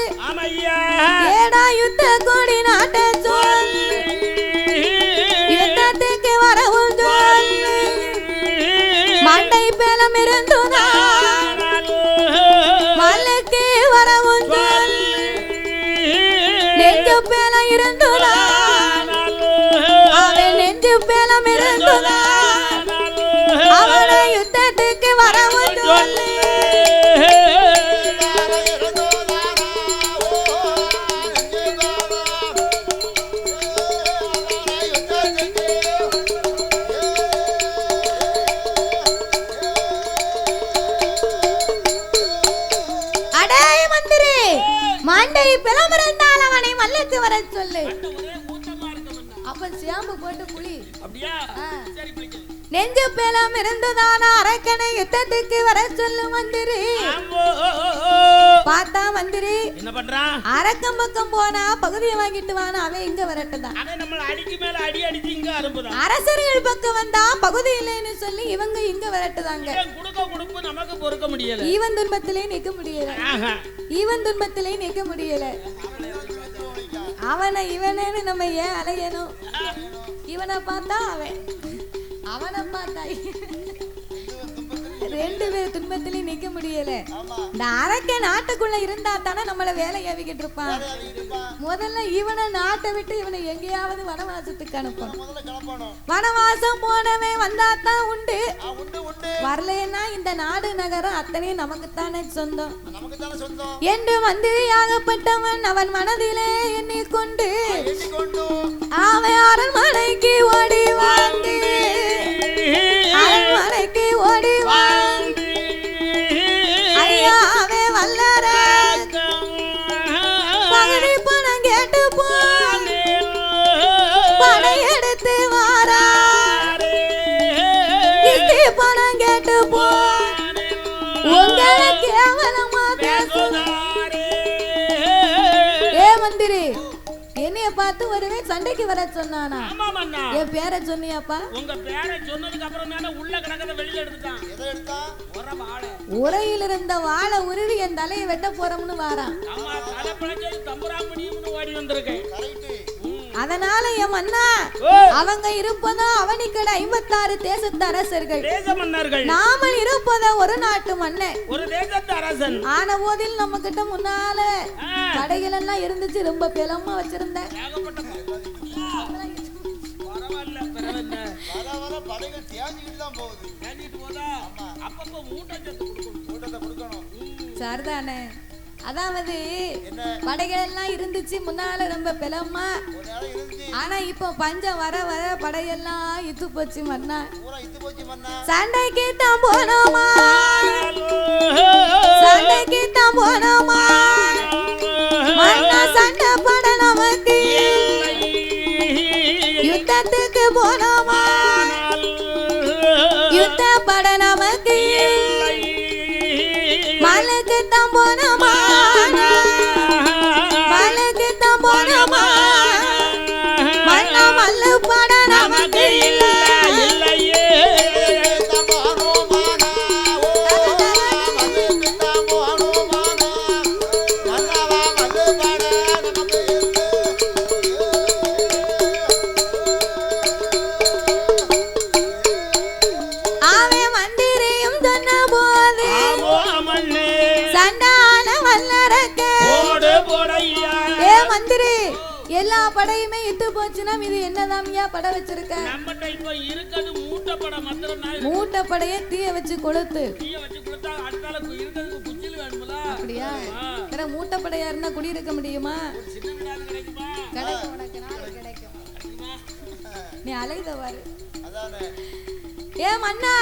ஏடா யுத்த கொடி நாட்ட சொல்லு, யுத்தத்துக்கு வரவும் சொல்லு, மண்டை பேலம் இருந்துனா மல்லுக்கு வரவும் சொல்லு, நெஞ்சு பேலம் இருந்துனா அவன் நெஞ்சு பேலம் இருந்துனா அவனை யுத்தத்துக்கு வரவும் சொல்லு. மண்டை பிளம்புறால் அவனை மல்லுக்கு வர சொல்லு. அப்ப ஷாம்பு போட்டு குளி. நெஞ்சு பேலம் இருந்துதானா அரக்கனை யுத்தத்துக்கு வர சொல்லு மந்திரி. பார்த்தா மந்திரி என்ன பண்றான், அரக்கம் பக்கம் போனா பகுதியை வாங்கிட்டு வானா அவன் இங்க வரட்டுதான், அடிக்கு மேல அடி அடிச்சு இங்க அனுப்புறான். அரசர்கள் பக்கம் வந்தா பகுதி இல்லைன்னு சொல்லி இவங்க இங்க வரட்டுதாங்க. கொடுப்பு நமக்கு பொறுக்க முடியல, ஈவன் துன்பத்திலே நிக்க முடியல, ஈவன் துன்பத்திலே நிக்க முடியல. அவனை இவனேன்னு நம்ம ஏன் அலையணும்? இவனை பார்த்தா அவனை பார்த்தா 2 பேர் துன்பத்திலையும் நிக்க முடியல. இந்த அரக்க நாட்டுக்குள்ள இருந்தா தானே நம்மள வேலை ஏவிக்கிட்டு இருப்பான். முதல்ல இவனை நாட்டை விட்டு இவனை எங்கேயாவது வனவாசத்துக்கு அனுப்பணும். வனவாசம் போனவே வந்தாத்தான் உண்டு, வரலன்னா இந்த நாடு நகரம் அத்தனையும் நமக்குத்தானே சொந்தம் என்று மந்திரியாகப்பட்டவன் அவன் மனதிலே எண்ணிக்கொண்டு அவன் அரண்மனைக்கு ஓடி வந்து அரண்மனைக்கு ஓடி வந்து ஐயாவே வல்லர பகுதி பணம் கேட்டு போய் படையெடுத்து வாரா பார்த்து வருவேன் சண்டைக்கு வர சொன்னானா? ஆமா மன்னா. என் பேரை சொன்னியாப்பா? உங்க பேரை சொன்னதுக்கு அப்புறம் தான உள்ள கிடக்கத வெளியில எடுத்துட்டான். எதை எடுத்தான்? உரையில் இருந்த வாழை உருவி என் தலையை வெட்ட போறோம்னு வாரான். ஆமா, தலை பிழைச்சது தம்புராமணியம்னு ஓடி வந்திருக்கேன். அதனால என் மன்னா அவங்க இருப்பதோ அவனிக்கட 56 தேசத்து அரசர்கள், தேச மன்னர்கள். நாம இருப்பதோ ஒரு நாட்டு மன்னன், ஒரு தேசத்து அரசன். ஆன போதில் நம்ம கிட்ட முன்னால கடைகள் எல்லாம் இருந்துச்சு, ரொம்ப பெலமா வச்சிருந்தேன். பரவாயில்ல பரவாயில்ல, வர வர படைகள் தேஞ்சிக்கிட்டு தான் போகுது. தேஞ்சிட்டு போதா? அப்பப்போ மூட்டத்தை கொடுக்கணும். சரிதானே? அதாவது படைகள் எல்லாம் இருந்துச்சு முன்னால ரொம்ப பெலமா, ஆனா இப்ப பஞ்சம் வர வர படையெல்லாம் இத்து போச்சு மன்னா. சண்டைக்கு தான் போனோமா, சண்டைக்கு தான் போனோமா மன்னா, சண்டை பட நமக்கு யுத்தத்துக்கு போனோமா, யுத்த பட நமக்கு மலைக்கு தான் போனோமா, மலைக்கு தான் போனோமா மன்னா, மல்லு பட நமக்கு இல்லையே. ஆவே மந்திரியும் சொன்ன போது சண்டான வல்லரக்க ஏ மந்திரி, எல்லா படையுமே இட்டு போச்சுன்னா இது என்னதாமியா படை வச்சிருக்க? நம்மட்ட இப்ப இருக்குது மூட்டை படை மாத்திரம். மூட்டை படையை தீய வச்சு கொளுத்து. தீய வச்சு கொடுத்தா அடுத்தால இருக்கிறதுக்கு குச்சில் வேணும்ல. அப்படியா? வேற மூட்டை படையா இருந்தா குடி இருக்க முடியுமா? சின்ன வீடாது கிடைக்குமா? கிடைக்கும், உனக்கு நாளை கிடைக்கும். நீ அலைதவாரு. அதானே ஏ மன்னா,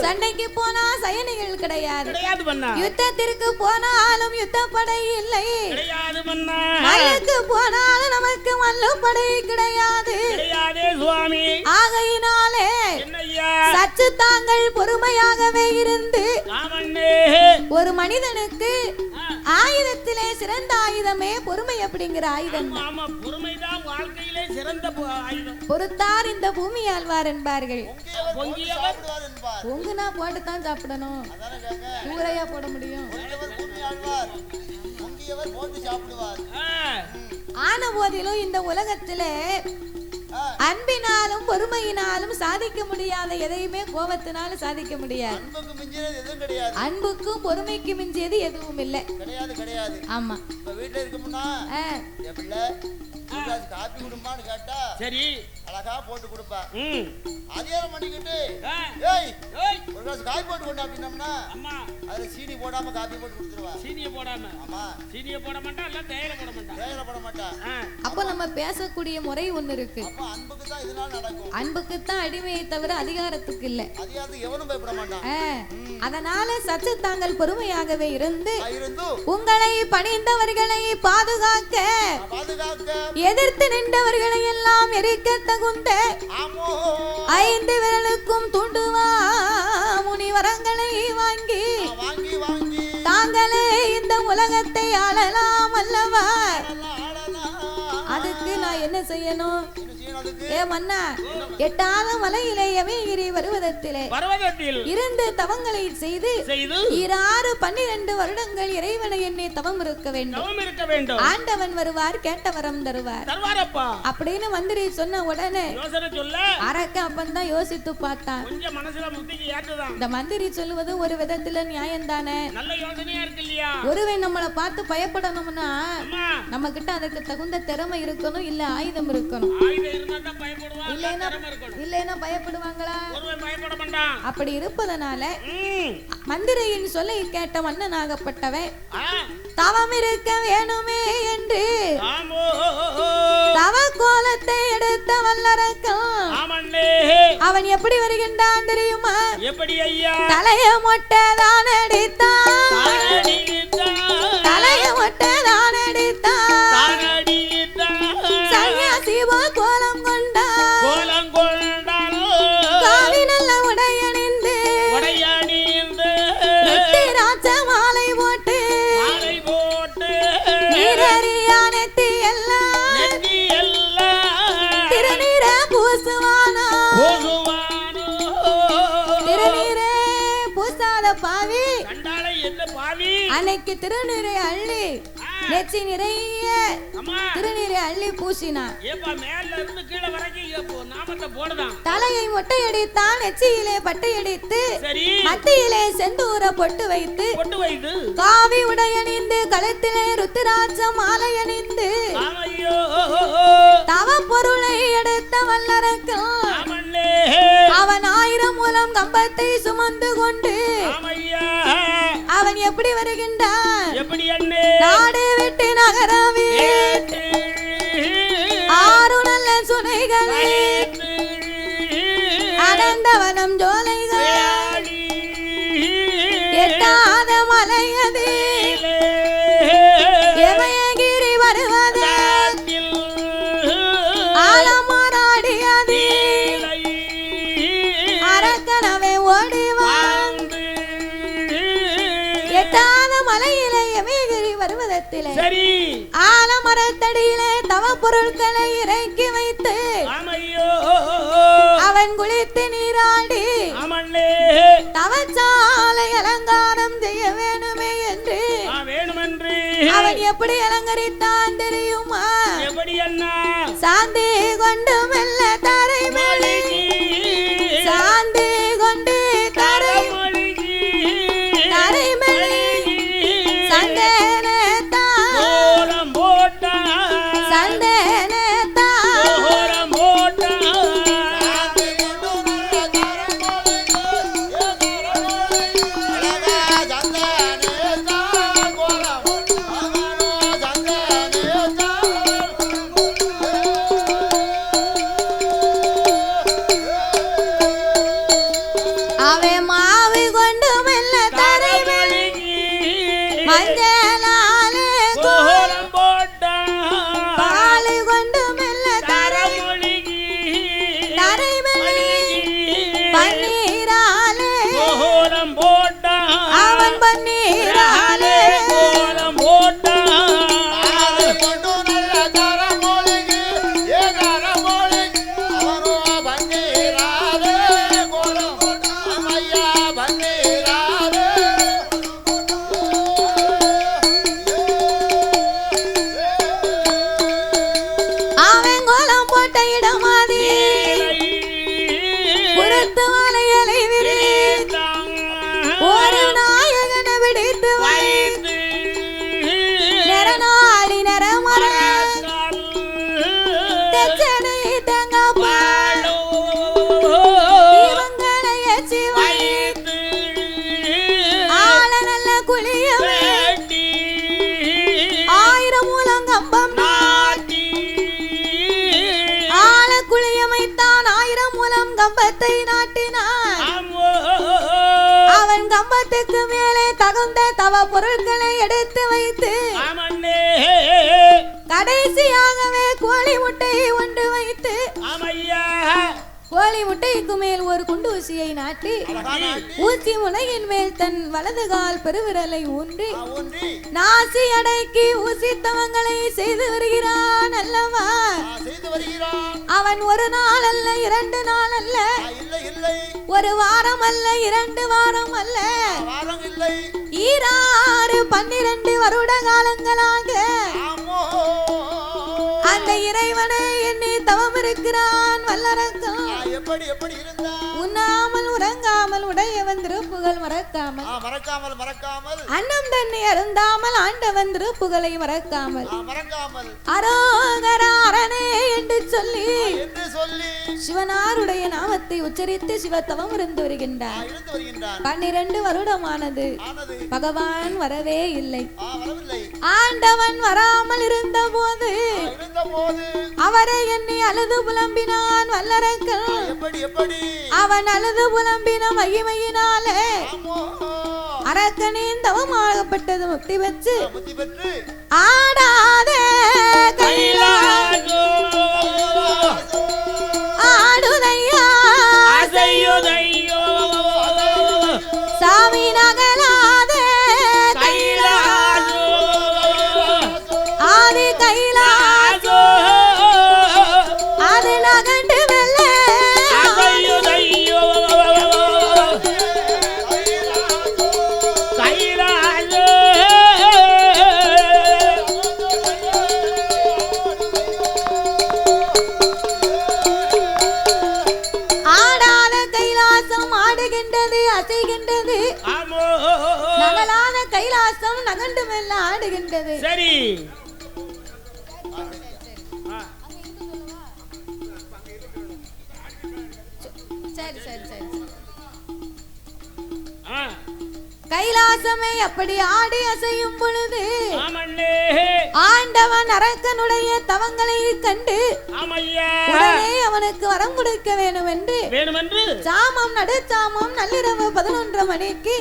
சண்டைக்கு போனா சயனிகள் கிடையாது, கிடையாது மன்னா. யுத்தத்திற்கு போனாலும் யுத்த படை இல்லை, கிடையாது மன்னா. மல்லுக்கு போனாலும் நமக்கு மல்லு படை கிடையாது, கிடையாதே சுவாமி. ஆகையினாலே என்னய்யா சற்று தாங்கள் பொறுமையாகவே இருந்து ஆமண்ணே, ஒரு மனிதனுக்கு ஆயுதத்திலே சிறந்த ஆயுதமே பொறுமை அப்படிங்கிற ஆயுதம். ஆமா, பொறுமைதான் வாழ்க்கையிலே சிறந்த ஆயுதம். பொறுத்தார் இந்த பூமி ஆழ்வார் என்பார்கள். பொங்குனா போட்டுத்தான் சாப்பிடணும், ஊரையா போட முடியும்? ஆன போதிலும் இந்த உலகத்திலே அன்பினாலும் பொறுமையினாலும் சாதிக்க முடியாத எதையுமே கோபத்தினாலும் சாதிக்க முடியாது. அன்புக்கும் பொறுமைக்கு மிஞ்சியது எதுவும் இல்லை. ஆமா, வீட்டுல இருக்கும்னா காப்பி குடும்பான்னு கேட்டா சரி அழகா போட்டு கொடுப்பா. அதே பண்ணிக்கிட்டு ஒரு கிளாஸ் காப்பி போட்டு கொண்டு அப்படின்னம்னா அதுல சீனி போடாம காப்பி போட்டு கொடுத்துருவா. சீனியை போடாம? ஆமா, சீனியை போட மாட்டா, இல்ல தேயிலை போட மாட்டா. தேயிலை போட மாட்டா. அப்ப நம்ம பேசக்கூடிய முறை ஒண்ணு இருக்கு. அப்ப அன்புக்கு தான் இதனால நடக்கும். அன்புக்கு தான் அடிமையை தவிர அதிகாரத்துக்கு இல்ல. அதிகாரத்துக்கு எவனும் பயப்பட மாட்டான். அதனால சற்று தாங்கள் பொறுமையாகவே இருந்து உங்களை பணிந்தவர்களை பாதுகாக்க எதிர்த்து நின்றவர்களை எல்லாம் எரிக்க தகுந்த 5 விரலுக்கும் துண்டுவா முனிவரங்களை வாங்கி தாங்களே இந்த உலகத்தை ஆளலாம் அல்லவா? அதுக்கு நான் என்ன செய்யணும்? ஏ மன்னா, எட்டாத மலையிலே எவைகிரி வருவதத்திலே இருந்து தவங்களை செய்து 6-12 வருடங்கள் இறைவனை என்னை தவம் இருக்க வேண்டும். ஆண்டவன் வருவார், கேட்ட வரம் தருவார் அப்படின்னு மந்திரி சொன்ன உடனே அரக்க அப்பந்தான் யோசித்து பார்த்தான். இந்த மந்திரி சொல்லுவது ஒரு விதத்துல நியாயம் தானே. ஒருவன் நம்மளை பார்த்து பயப்படணும்னா நம்ம கிட்ட அதுக்கு தகுந்த திறமை இருக்கணும், இல்ல ஆயுதம் இருக்கணும். இல்லைன்னா பயப்படுவாங்களா? அப்படி இருப்பதனால மந்திரியின் சொல்லை கேட்ட மன்னனாகப்பட்டவன் தவம் இருக்க வேணுமே என்று தவ கோலத்தை எடுத்த வல்லரக்கம் அவன் எப்படி வருகின்றான் தெரியுமா? தலைய மொட்டை தான் அடித்தான், தலைய மொட்டை தான் அடித்தான், சன்னியாசி கோலம் கொண்டான், காவி நல்ல உடையணிந்து ராஜ மாலை போட்டு நீரறியா நெத்தி எல்லாம் அன்னைக்கு திருநீரை அள்ளி நெச்சி நிறைய திருநீரை அள்ளி பூசினான். தலையை மொட்டையடித்தான், நெச்சியிலே பட்டையடித்து மத்தியிலே செந்தூர பொட்டு வைத்து காவி உடையணிந்து கழுத்திலே ருத்திராட்ச மாலை அணிந்து தவ பொருளை எடுத்த வல்லரக்கம் அவன் 1000 மூலம் கம்பத்தை சுமந்து கொண்டு அவன் எப்படி வருகின்றான்? நாடு விட்டு நகரவே 6 நல்ல சுனைகளை அடர்ந்தவனம் ஜோலைகள் எட்டாத மலையது எமயகிரி வருவது ஆலமராடியது அரக்கனவே ஓடிவான் எட்டாத மலையிலே எமயகிரி வருவதத்திலே ஆலமரத்தடியிலே தவ பொருட்களை இறக்கி வைத்து அவன் குளித்து நீராடி தவச்சாலை அலங்காரம் செய்ய வேணுமே என்று அவன் எப்படி அலங்கரித்தான் தெரியுமா? சாந்தி கொண்டு மெல்ல தரை சாந்தி கொண்டு தரை அவன் கம்பத்துக்கு மேலே தகுந்த தவ பொருட்களை எடுத்து வைத்து கடைசியாகவே கோழி முட்டையை ஒன்று வைத்து கோழி முட்டைக்கு மேல் ஒரு குண்டு ஊசியை நாட்டி ஊசி முனையின் மேல் தன் வலது கால் பெருவிரலை ஊன்றி நாசி அடக்கி ஊசி தவங்களை செய்து வருகிறான் அல்லவா? அவன் ஒரு நாள் அல்ல, 2 நாள் அல்ல, ஒரு வாரம் அல்ல, 2 வாரம் அல்ல, 12 வருட காலங்களாக அந்த இறைவனை எண்ணி தவம் இருக்கிறான் வல்லரக்கம். உண்ணாமல் உறங்காமல் உடையவன் திருப்புகள் மறக்காமல் அன்னம் தன்னை அருந்தாமல் ஆண்டவன் திருப்புகளை மறக்காமல் அரோகராரனே என்று சொல்லி சிவனாருடைய நாமத்தை உச்சரித்து சிவத்தவம் இருந்து வருகின்றார். 12 வருடமானது, பகவான் வரவே இல்லை. ஆண்டவன் வராமல் இருந்த போது அவரை எண்ணி அழுது புலம்பினான் வல்லரக்கன். அவன் அழுது புலம்பின மகிமையினாலே அரக்கனின் தவமாகப்பட்டது முக்தி பெற்று ஆடாதே ஆடுதையா சாமி நகலாதே ஆதி கைலாசோ அது நகண்டு வெல்ல கைலாசோ ஆடுகின்றது நகலாத கைலாசம் நகண்டு மெல்ல ஆடுகின்றது சரி சரி சரி சரி கைலாசமே அப்படி ஆடி அசையும் பொழுது ஆண்டவன் அரக்கனுடைய தவங்களை கண்டு உடனே அவனுக்கு வரம் கொடுக்க வேண்டும் என்று சாமம் நடுச்சாமம் நள்ளிரவு 11:30 மணிக்கு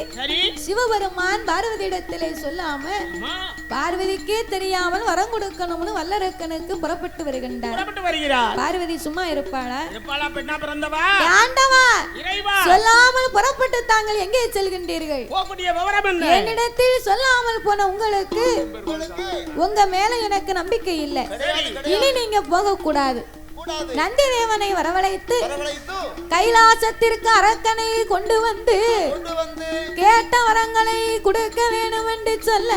சிவபெருமான் பார்வதியிடத்திலே சொல்லாம பார்வதிக்கே தெரியாமல் வரம் கொடுக்கணும்னு வல்லரக்கனுக்கு புறப்பட்டு வருகின்றார். பார்வதி சும்மா இருப்பாளா? ஆண்டவா சொல்லாமல் புறப்பட்டு தாங்கள் எங்கே செல்கின்றீர்கள்? என்னிடத்தில் சொல்லாமல் போன உங்களுக்கு உங்க மேல எனக்கு நம்பிக்கை இல்லை. இனி நீங்க போக கூடாது. நந்தி தேவனை வரவழைத்து கைலாசத்திற்கு அரக்கனை கொண்டு வந்து கேட்ட வரங்களை கொடுக்க வேண்டும் என்று சொல்ல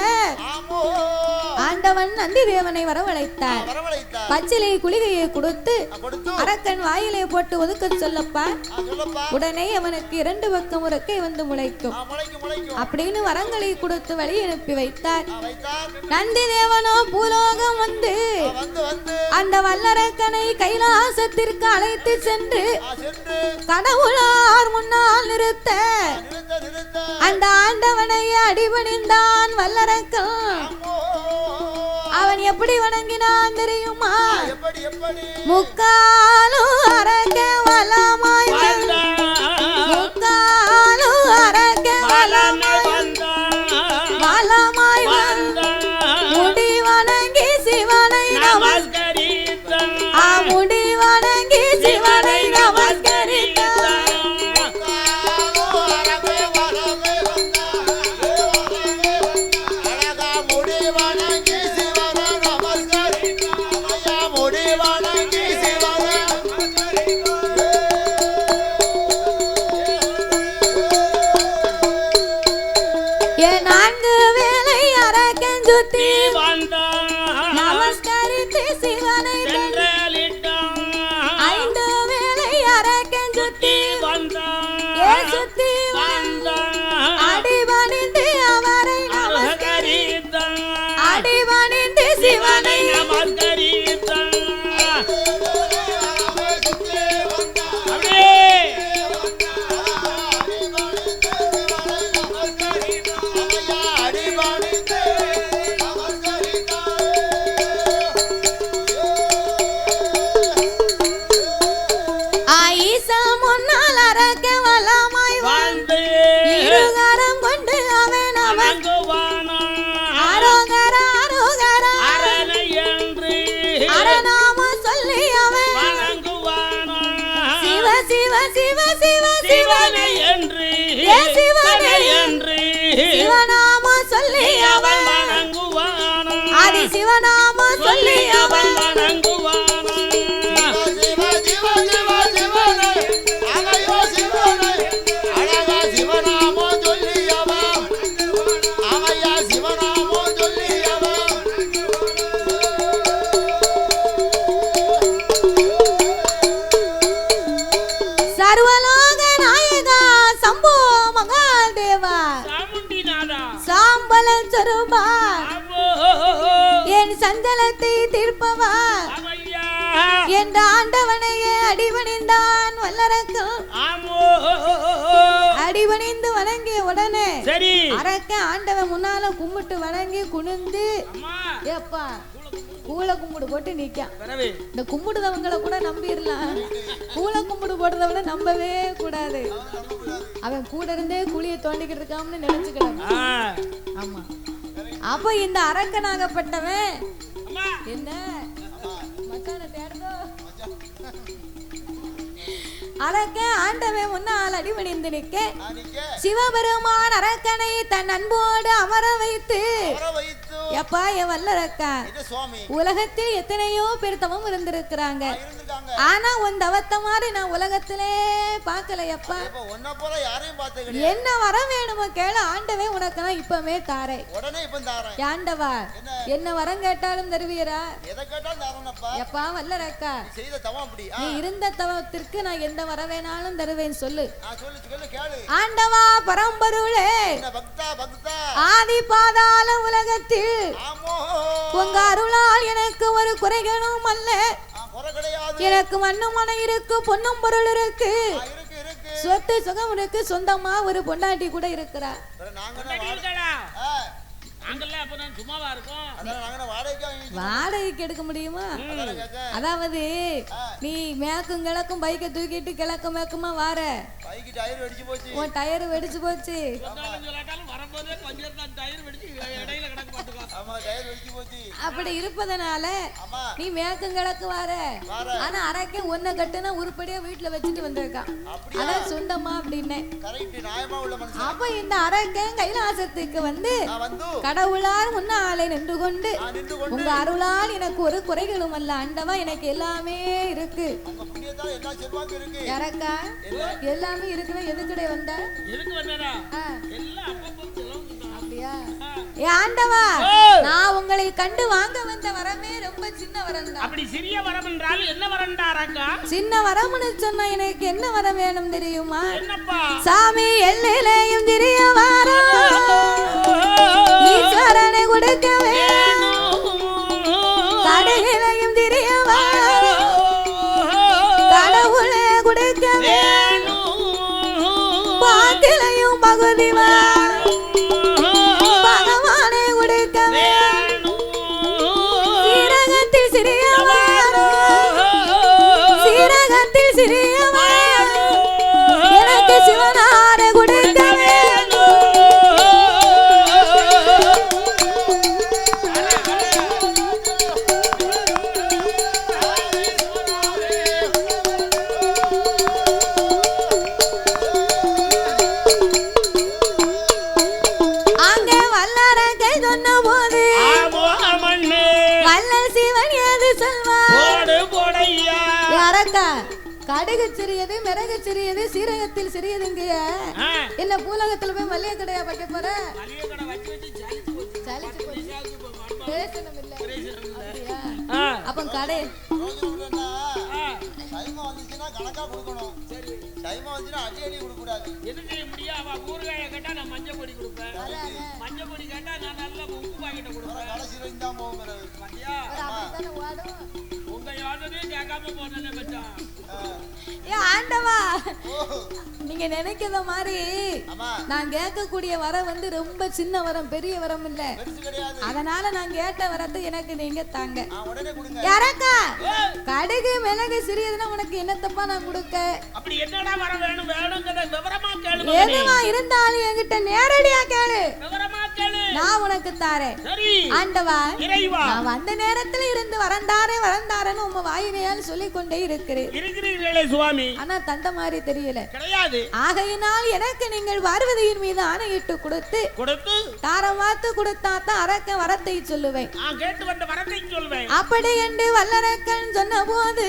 ஆண்டவன் நந்தி தேவனை வரவழைத்தார். பச்சிலை குளிகையை கொடுத்து அரக்கன் வாயிலே போட்டு ஒதுக்க சொல்லப்பா. உடனே அவனுக்கு 2 பக்கம் உறக்கை வந்து முளைக்கும் அப்படின்னு வரங்களை கொடுத்து வழி அனுப்பி வைத்தார். நந்தி தேவனோ பூலோகம் வந்து அந்த வல்லரக்கனை கைலாசத்திற்கு அழைத்து சென்று கடவுளார் முன்னால் நிறுத்த அந்த ஆண்டவனை அடிபணிந்தான் வல்லரக்கன். அவன் எப்படி வணங்கினான் தெரியுமா? முக்காலும் அரக்க வலமாய் முக்காலும் அரக்க வலமாய் முடி வணங்கி சிவனை முடி வணங்கி சிவனை நமஸ்கரித்தான். என் 4 வேளை அரக்கன் சுத்தி நமஸ்கரித்து சிவனை 5 வேளை அரக்கன் சுத்தி சுத்தி அடிபணிந்து அவரை நமஸ்கரித்தான். அடிபணிந்து சிவனை நமஸ்கரித்தான். முன்னால் அரக்க வலமாய் வாழ்ந்து இருகரம் கொண்டு அவன் அரோகர அரோகர அரணாம சொல்லி அவன் சிவ சிவ சிவ சிவ சிவனை என்று சிவநாம சொல்லி அவன் ஆதி சிவநாம சொல்லி அவன் சர்வலோக நாயகா சம்போ மகாதேவா சாம்பல சொரூபா என் சஞ்சலத்தை தீர்ப்பவா என்ற ஆண்டவனையே அடிபணிந்தான் வல்லரக்கன். அடிபணிந்து வணங்கிய உடனே அரக்க ஆண்டவன் முன்னால கும்பிட்டு வணங்கி குனிந்து ஏப்பா கூல கும்பிடு போட்டு நிக்கான். இந்த கும்பிடுதவங்களை கூட நம்பிடலாம், கூல கும்பிடு போடுறத விட நம்பவே கூடாது. அவன் கூட இருந்தே குழியை தோண்டிக்கிட்டு இருக்கான்னு நினைச்சுக்கிறான். ஆமா, அப்ப இந்த அரக்கனாகப்பட்டவன் என்ன மச்சான தேடுதோ அரக்க ஆண்டவன் முன்னால் அடிபணிந்து நிற்க சிவபெருமான் அரக்கனை தன் அன்போடு அமர வைத்து எப்பா என் வல்லரக்கா உலகத்தில் எத்தனையோ பேர் தவம் இருந்திருக்கிறாங்க. ஆனா உன் தவத்த மாதிரி நான் உலகத்திலே பார்க்கலையப்பா. உன்ன போல யாரையும் பார்த்தது கிடையாது. என்ன வர வேணுமோ கேளு, ஆண்டவே உனக்கு நான் இப்பவே தாரேன். உடனே இப்ப தாரேன். ஆண்டவா என்ன வரம் கேட்டாலும் தருவீரா? எதை கேட்டாலும் தாரேனப்பா. எப்பா வல்லரக்கா, செய்த தவம் அப்படி. நீ இருந்த தவத்திற்கு நான் எந்த வர வேணாலும் தருவேன் சொல்லு. சொல்லு சொல்லு கேளு. ஆண்டவா பரம்பொருளே, பக்தா பக்தா, ஆதி பாதாள உலகத்தில் ஆமோ உங்க அருளால் எனக்கு ஒரு குறைகளும் அல்ல. எனக்கு மண்ணு மனை இருக்கு, பொன்னும் பொருள் இருக்கு, சொத்து சுகம் இருக்கு, சொந்தமா ஒரு பொண்டாட்டி கூட இருக்கிறா. வாடகைக்கு எடுக்க முடியுமா? அதாவது நீ மேக்கும் கிழக்கும் பைக்கை தூக்கிட்டு கிழக்கு மேக்குமா வார, உன் டயர் வெடிச்சு போச்சு. அப்படி இருப்பதனால நீ மேக்கும் கிழக்கு வார, ஆனா அரைக்க ஒன்ன கட்டுனா உருப்படியா வீட்டுல வச்சுட்டு வந்திருக்கான். அதான் சொந்தமா அப்படின்னு. அப்ப இந்த அரைக்க கைலாசத்துக்கு வந்து கடவுளால் முன்னாலே நின்று கொண்டு உங்க அருளால் எனக்கு ஒரு குறைகளும் அல்ல ஆண்டவா, எனக்கு எல்லாமே இருக்கு. யாரக்கா எல்லாமே இருக்குன்னா எதுக்கடை வந்த? அப்படியா? ஆண்டவா, நான் உங்களை கண்டு வாங்க வந்த வரமே ரொம்ப சின்ன வரம் தான். அப்படி சிறிய வரம் என்றால் என்ன வரண்டாரக்கா? சின்ன வரம்னு சொன்னா எனக்கு என்ன வரம் வேணும் தெரியுமா? என்னப்பா? சாமி எல்லையிலையும் தெரிய வரம் ஈஸ்வரனை கொடுக்க வேணும், கடையிலையும் தெரிய வரம் கடவுளை கொடுக்க வேணும், பாத்திலையும் பகுதி பகவானை கொடுக்க வேணும், சீரகத்தில் சீரகத்தில் சிறியவர் எனக்கு சிவனார கொடுக்க வேணும். அங்கே வல்லரக்கை சொன்ன போது வல்லல் சிவன் ஏது சொல்வார்? யாரக்கா கடுகு சிறியது, மிளகு சிறியது, சீரகத்தில் சிறியதுங்க. என்ன பூலகத்துல போய் மல்லிகை கடையா வைக்க போற? பேசணும் இல்ல. அப்ப கடை கணக்கா கொடுக்கணும். டைமா வந்துச்சுன்னா அடி அடி கொடுக்க கூடாது. எது செய்ய முடியும்? அவ ஊறுகாய கேட்டா நான் மஞ்சள் பொடி கொடுப்பேன், மஞ்சள் பொடி கேட்டா நான் நல்ல உப்பு பாக்கெட்டை கொடுப்பேன். கடைசி வரைக்கும் தான் போகும். உங்க யோசனையும் கேட்காம போனே மச்சான். ஆண்டவா, நீங்க நினைக்கிற மாதிரி நான் கேட்கக்கூடிய வரம் வந்து ரொம்ப சின்ன வரம், பெரிய வரம் இல்ல. அதனால நான் கேட்ட வரத்தை எனக்கு நீங்க தாங்க. யாரக்கா கடுகு மிளகு சிறியதுன்னா உனக்கு என்னத்தப்பா நான் கொடுக்க? அப்படி என்னடா வரம் வேணும்? வேணுங்கறத விவரமா கேளு. எதுவா இருந்தாலும் என்கிட்ட நேரடியா கேளு, விவரமா கேளு, நான் உனக்கு தாரேன். சரி ஆண்டவா, இறைவா, நான் வந்த நேரத்துல இருந்து வரந்தாரேன்னு உங்க வாயினையால் சொல்லிக் கொண்டே இருக்கிறீர்களே சுவாமி, ஆனா தந்த மாதிரி தெரியல. கிடையாது. ஆகையினால் எனக்கு நீங்கள் பார்வதியின் மீது ஆணையிட்டு கொடுத்து தாரம் பார்த்து கொடுத்தாத்தான் அரக்க வரத்தை சொல்லுவேன், கேட்டு வந்த வரத்தை சொல்லுவேன். அப்படி என்று வல்லரக்கன் சொன்ன போது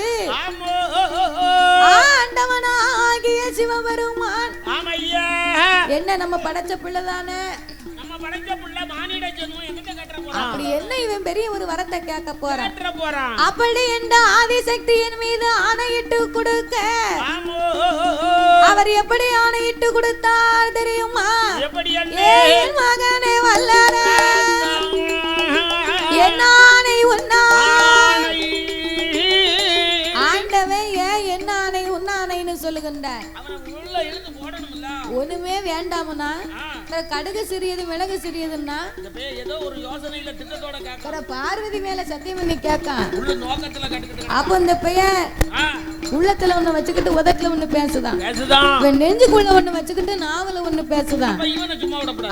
ஆண்டவனாகிய சிவபெருமான் என்ன நம்ம படைச்ச பிள்ளைதானே, அப்படி என்ன இவன் பெரிய ஒரு வரத்தை கேட்க போறான். அப்படி என்ற ஆதிசக்தியின் மீது ஆணையிட்டு கொடுக்க அவர் எப்படி ஆணையிட்டு கொடுத்தார் தெரியுமா? என் மகனே வல்லர என் ஆணை உன்னானை, ஆண்டவே ஏன் என் ஆணை உன்னானைன்னு சொல்லுகின்றார். ஒண்ணுமே வேண்டாமுன்னா கடுகு சிறியது மிளகு சிறியதுன்னா ஏதோ ஒரு யோசனையில திட்டத்தோட கேட்க பார்வதி மேல சத்தியம் பண்ணி கேட்கான். அப்ப இந்த பையன் உள்ளத்துல ஒண்ணு வச்சுக்கிட்டு உதட்டுல ஒண்ணு பேசுதான், நெஞ்சுக்குள்ள ஒண்ணு வச்சுக்கிட்டு நாவல ஒண்ணு பேசுதான்.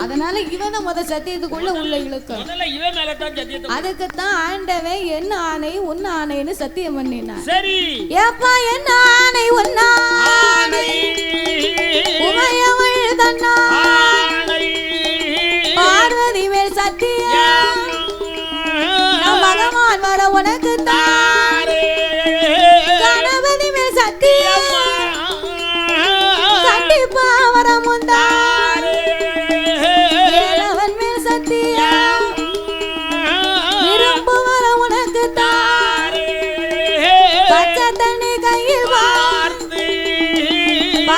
அதனால இவனை சத்தியத்துக்குள்ள உள்ள இழுக்கும். அதுக்குத்தான் ஆண்டவே என்ன ஆணை உன் ஆணைன்னு சத்தியம் பண்ணினான். சரி ஏப்பா என்ன ஆணை உன்னானை உமையவள் தன்னா பார்வதி மேல் சத்தியம் பகவான் வர உனக்கு தாரே, கணபதி மேல் சத்தியம்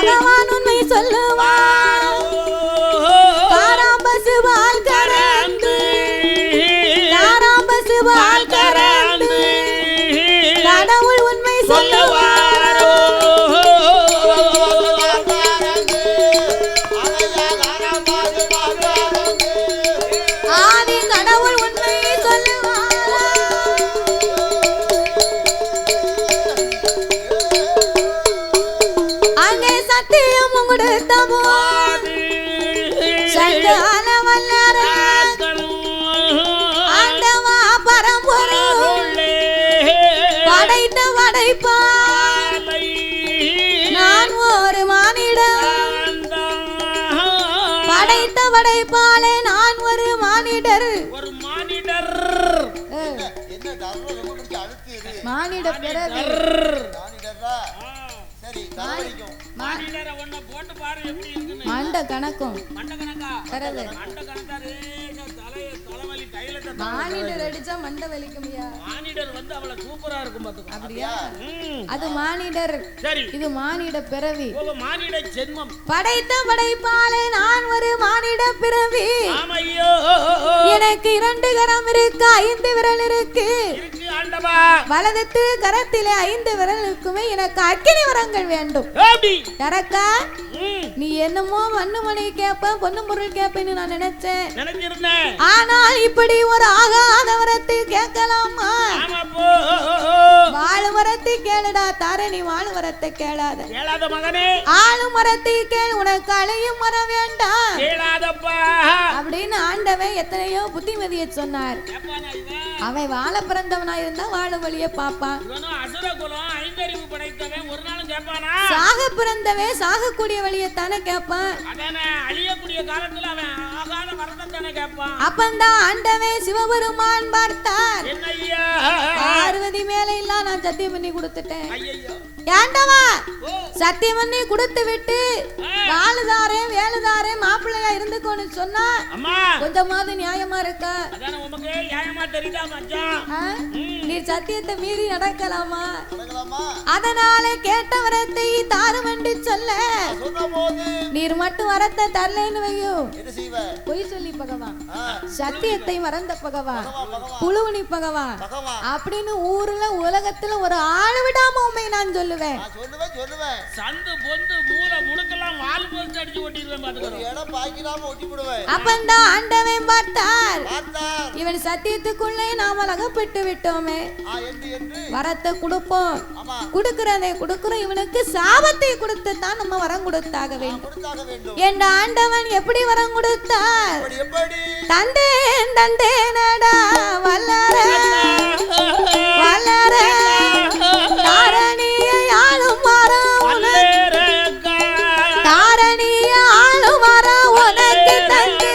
பகவான் உண்மை சொல்லுவார் காராம்பசு பால் கறந்து காராம்பசு பால் கறந்து கடவுள் உண்மை சொல்லுவார் ஆதி கடவுள் உண்மை சொல்லுவார் அங்கே சத்தியம் கொடுத்தவோ சண்டால வல்லர ஆண்டவா பரம்பொருள் படைத்த படைப்பான் நான் ஒரு மானிடம் படைத்த படைப்பாலே நான் ஒரு மானிடர் மானிட பிறவி மண்ட கணக்கும் மானிடர் அடிச்சா மண்டை வலிக்குமியா மானிடர் வந்து அவள சூப்பரா இருக்கும் பாத்துக்கோ அப்படியா அது மானிடர் சரி இது மானிட பிறவி மானிட ஜென்மம் படைத்த படைப்பாலே நான் ஒரு மானிட பிறவி ஆமையோ எனக்கு 2 கரம் இருக்கு 5 விரல் இருக்கு ஆண்டவா வலது கரத்திலே 5 விரலுக்குமே எனக்கு அக்கினி வரங்கள் வேண்டும் தரக்கா நீ என்னமோ மண்ணு மணி கேப்ப பொண்ணு பொருள் கேப்பேன்னு நான் நினைச்சேன் ஆனால் இப்படி ஒரு ஆகாத வரத்தை கேட்கலாமா வாழு மரத்தை கேளுடா தாரணி வாழு மரத்தை கேளாத மகனே ஆளு மரத்தை கேள் உனக்கு அழையும் வர வேண்டாம் அப்படின்னு ஆண்டவன் எத்தனையோ புத்திமதியை சொன்னார் அவன் வாழ பிறந்தவனா இருந்தா வாழ வழிய பாப்பான் சாக பிறந்தவன் சாகக்கூடிய வழியத்தானே கேட்பான் அப்பந்தான் ஆண்டவன் சிவபெருமான் பார்த்தார் பார்வதி மேல இல்ல நான் சத்தியம் பண்ணி கொடுத்துட்டேன் ஏண்டவா சத்தியம் பண்ணி கொடுத்து விட்டு வாழுதாரே வேலுதாரே மாப்பிள்ளையா இருந்துக்கோன்னு சொன்னா கொஞ்சமாவது நியாயமா இருக்கா நீ சத்தியத்தை மீறி நடக்கலாமா அதனால கேட்ட வரத்தை தாருமென்று சொல்ல நீர் மட்டும் வரத்தை தரலன்னு வையோ பொய் சொல்லி பகவான் சத்தியத்தை மறந்த பகவான் புழுவனி பகவான் அப்படின்னு ஊர்ல உலகத்துல ஒரு ஆள் விடாம உண்மை நான் சொல்லுவேன் சந்து பொந்து மூல முடுக்கெல்லாம் வால் போஸ்ட் அடிச்சு ஓட்டிடுவேன் அப்பந்தான் ஆண்டவன் பார்த்தார் இவன் சத்தியத்துக்குள்ளே நாம அகப்பட்டு விட்டோமே வரத்தை கொடுப்போம் கொடுக்கிறதை கொடுக்கிறோம் இவனுக்கு சாபத்தை கொடுத்து தான் நம்ம வரம் கொடுத்தாக வேண்டும் என்ற ஆண்டவன் எப்படி வரம் கொடுத்தார் தந்தேன் தந்தேனடா வல்லர வல்லர தாரணிய ஆளும் வரம் தாரணிய ஆளும் வரம் உனக்கு தந்தே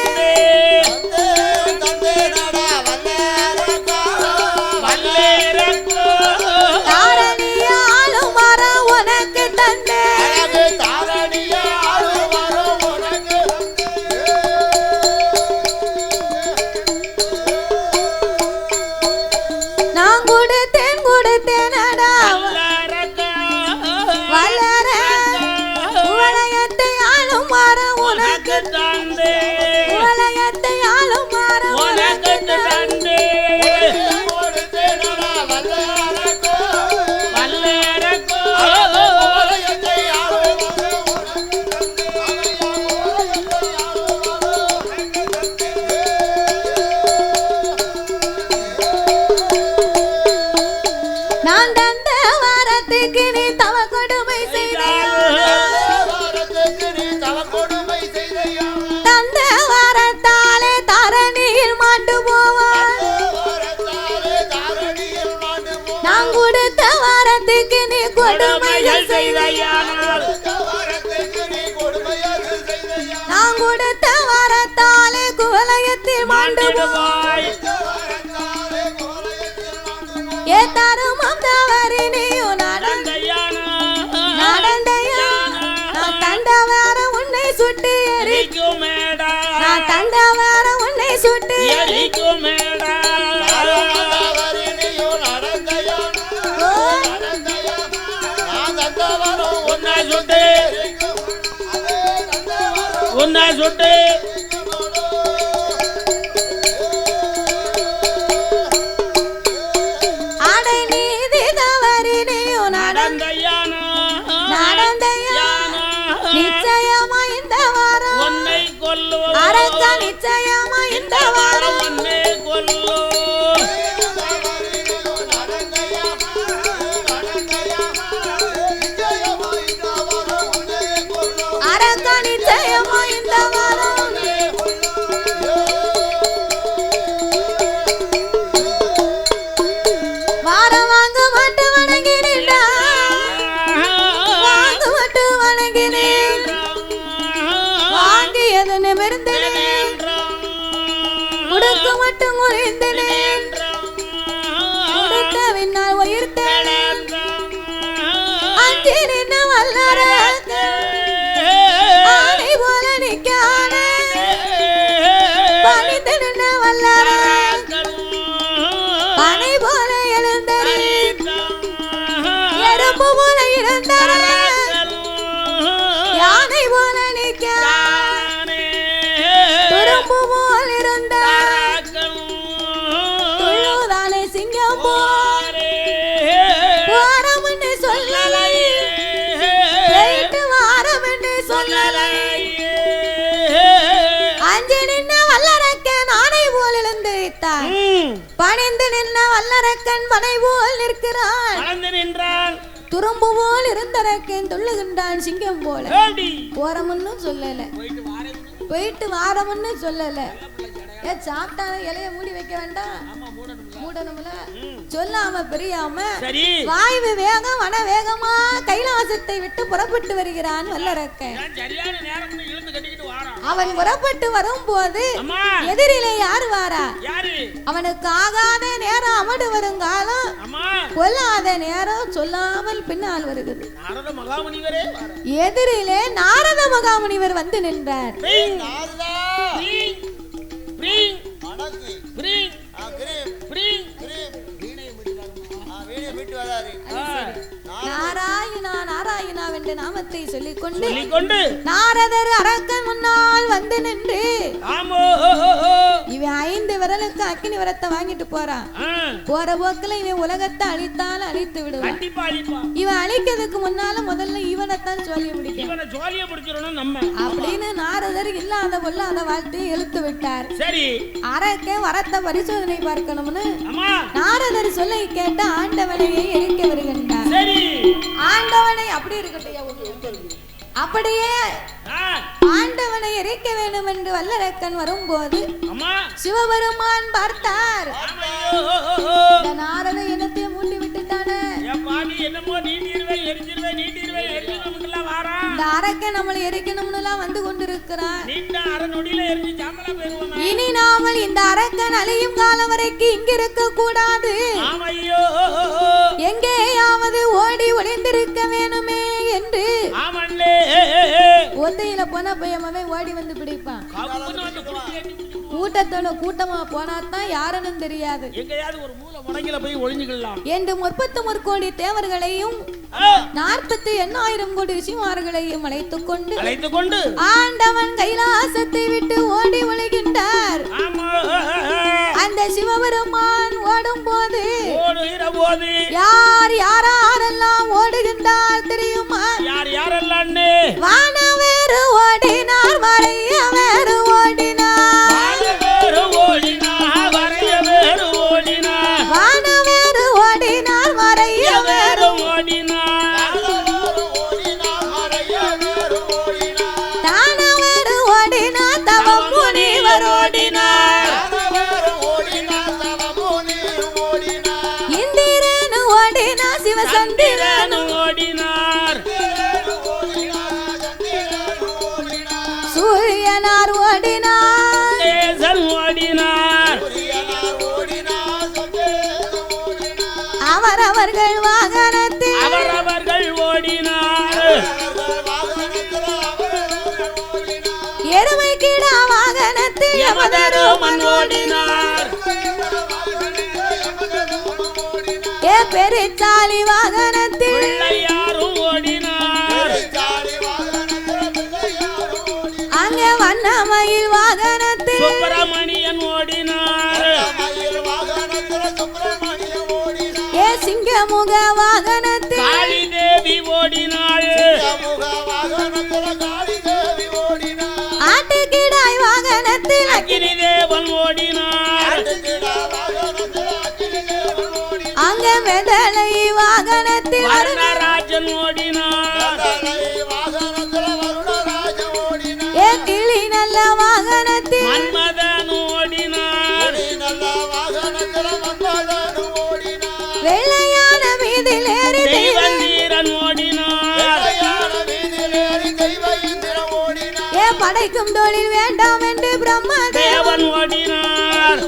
தாரணிய ஆளும் வரம் உனக்கு தந்தே நான் கொடுத்தேனடா வளர உலகத்தை ஆளும் வரம் உனக்கு தந்தே உலகத்தை ஆளும் வரம் உனக்கு தந்தே நான் தந்த வாரத்துக்கு நீ தவ கொடுமை செய்தையா தந்த வாரத்தாலே தரணியில் மாண்டு போவான் நான் கொடுத்த வாரத்துக்கு நீ கொடுமைகள் செய்தையா நான் கொடுத்த வாரத்தாலே குவலயத்தில் மாண்டு போவாய் ஏ தருமம் தவறி நீயும் நடந்தையா நான் தண்டவார உன்னை சுட்டு எரிக்கும் நான் தண்டவார உன்னை சுட்டு எரிக்கும் உன்னை சுட்டு சுட்டு அடை நீதி தவறினையோ நடந்தையானா நிச்சயமா இந்த வாரம் உன்னை கொல்லுவோம் அரக்க நிச்சயமா இந்த வாரம் உன்னை கொல்லுவோம் அரக்க நிச்சயமா இந்த வாரம் வாரம் வாங்க மாட்டு வணங்கினேன் வாங்க மாட்டு வணங்கினேன் வாங்கியது நிமிர்ந்தேன் உடுக்க மட்டும் உறைந்தேன் உடுத்த விண்ணால் உயிர்த்தேன் அங்கே நின்ன வல்லரக்க ஆனை போல நிக்கானே பணிந்து நின்ன வல்லரக்க பனை போல எழுந்தது எறும்பு போல இருந்தது யானை போல நிக்கானே துரும்பு போல் இருந்த துள்ளுதானே சிங்கம் போல் வாரம் என்று சொல்லலை போயிட்டு வாரம் என்று சொல்லலை அஞ்சு நின்ன வல்லரக்கன் ஆணை போல் எழுந்திருத்தான் பணிந்து நின்ன வல்லரக்கன் பனை போல் நிற்கிறான் நின்றான் துரும்பு போல் இருந்தரக்கன் துள்ளுகின்றான் சிங்கம் போல போறமுன்னு சொல்லல போயிட்டு வாரம்னு சொல்லல ஏ சாப்பிட்டா இலைய மூடி வைக்க வேண்டாம் மூடணும்ல சொல்லாம பிரியாம வாய்வு வேகம் வன வேகமா கைலாசத்தை விட்டு புறப்பட்டு வருகிறான் வல்லரக்கன் அவன் புறப்பட்டு வரும்போது எதிரிலே யாரு வாரா அவனுக்கு ஆகாத நேரம் அமடு வரும் காலம் கொல்லாத நேரம் சொல்லாமல் பின்னால் வருகிறது எதிரிலே நாரத மகாமுனிவர் வந்து நின்றார் நாராயணா நாராயணா என்ற நாமத்தை சொல்லிக்கொண்டு நாரதர் அரக்கன் முன்னால் வந்து நின்று இவன் 5 விரலுக்கு அக்கினி விரத்தை வாங்கிட்டு போறான் போற போக்குல இவன் உலகத்தை அழித்தாலும் அழித்து விடுவான் இவன் அழிக்கிறதுக்கு முன்னால முதல்ல இவனைத்தான் சோழிய முடிக்கணும் அப்படின்னு நாரதர் இல்லாத பொல்லாத வாழ்த்தையை இழுத்து விட்டார் அரக்கன் வரத்தை பரிசோதனை பார்க்கணும்னு நாரதர் சொல்லை கேட்ட ஆண்டவனையே எரிக்க வருகின்றார் ஆண்டவனை அப்படி இருக்கட்டும் அப்படியே ஆண்டவனை எரிக்க வேண்டும் என்று வல்லரக்கன் வரும்போது சிவபெருமான் பார்த்தார் நாரத இனத்தை மூட்டி விட்டுட்டானே இந்த அரக்கன் நம்மளை எரிக்கணும்னு வந்து கொண்டிருக்கிறான் இனி நாமல் இந்த அரக்கன் அழியும் காலம் வரைக்கும் இங்க இருக்க கூடாது எங்கேயாவது ஓடி ஒளிந்திருக்க வேணுமே என்று ஒத்தையில போனா பையமாவே ஓடி வந்து பிடிப்பான் கூட்டத்தோட கூட்டமா போனாதான் யாருன்னு தெரியாது என்று 33 கோடி தேவர்களையும் 48,000 கோடி ரிஷிமார்களையும் அழைத்துக் கொண்டு ஆண்டவன் கைலாசத்தை விட்டு ஓடி ஒளிகின்றார் அந்த சிவபெருமான் ஓடும் போது யாரெல்லாம் ஓடுகின்றார் தெரியுமா வானவேறு ஓடினார் மறைய வேறு ஓடினார் வானவேறு ஓடினார் மறைய வேறு தானவேறு ஓடினார் தவம் முனிவர் ஓடினார் இந்திரனு ஓடினார் சிவசந்திரனு ஓடினார் சூரியனார் ஓடினார் அவரவர்கள் வாகனத்தில் ஓடினார் எருமை கிடா வாகனத்தில் யமதருமன் ஓடினார் ஏ பெருச்சாலி வாகனத்தில் யாரும் ஓடினார் அங்கே வண்ண மயில் வாகனத்தில் சுப்பிரமணியன் ஓடினார் ஏ சிங்கமுக வாகனத்தில் காளி தேவி ஓடினாள் ஆட்டுக்கிடாய் வாகனத்தில் அக்கினி தேவன் ஓடினார் அங்க வெதலை வாகனத்தில் வருணராஜன் ஓடினார் ஏ கிளி நல்ல வாகனத்தில் மன்மதன் ஓடினார் வெள்ளையான வீதியில் ஏறி தெய்வந்தீரன் ஓடினார் ஏ படைக்கும் தொழில் வேண்டாம் என்று பிரம்மதேவன் தேவன் ஓடினார்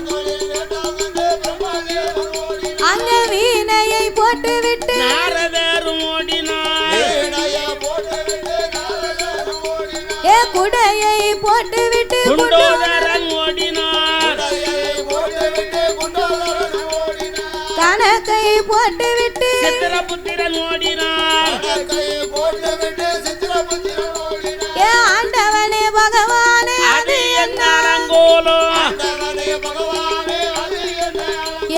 அங்க வீணையை போட்டுவிட்டு நாரதரும் ஓடினார் ஏ குடையை போட்டுவிட்டு குண்டோதரன் ஓடினார் கணக்கை போட்டுவிட்டு சித்திரபுத்திரன் ஓடினார் ஏ ஆண்டவனே பகவானே அது என்ன அலங்கோலம்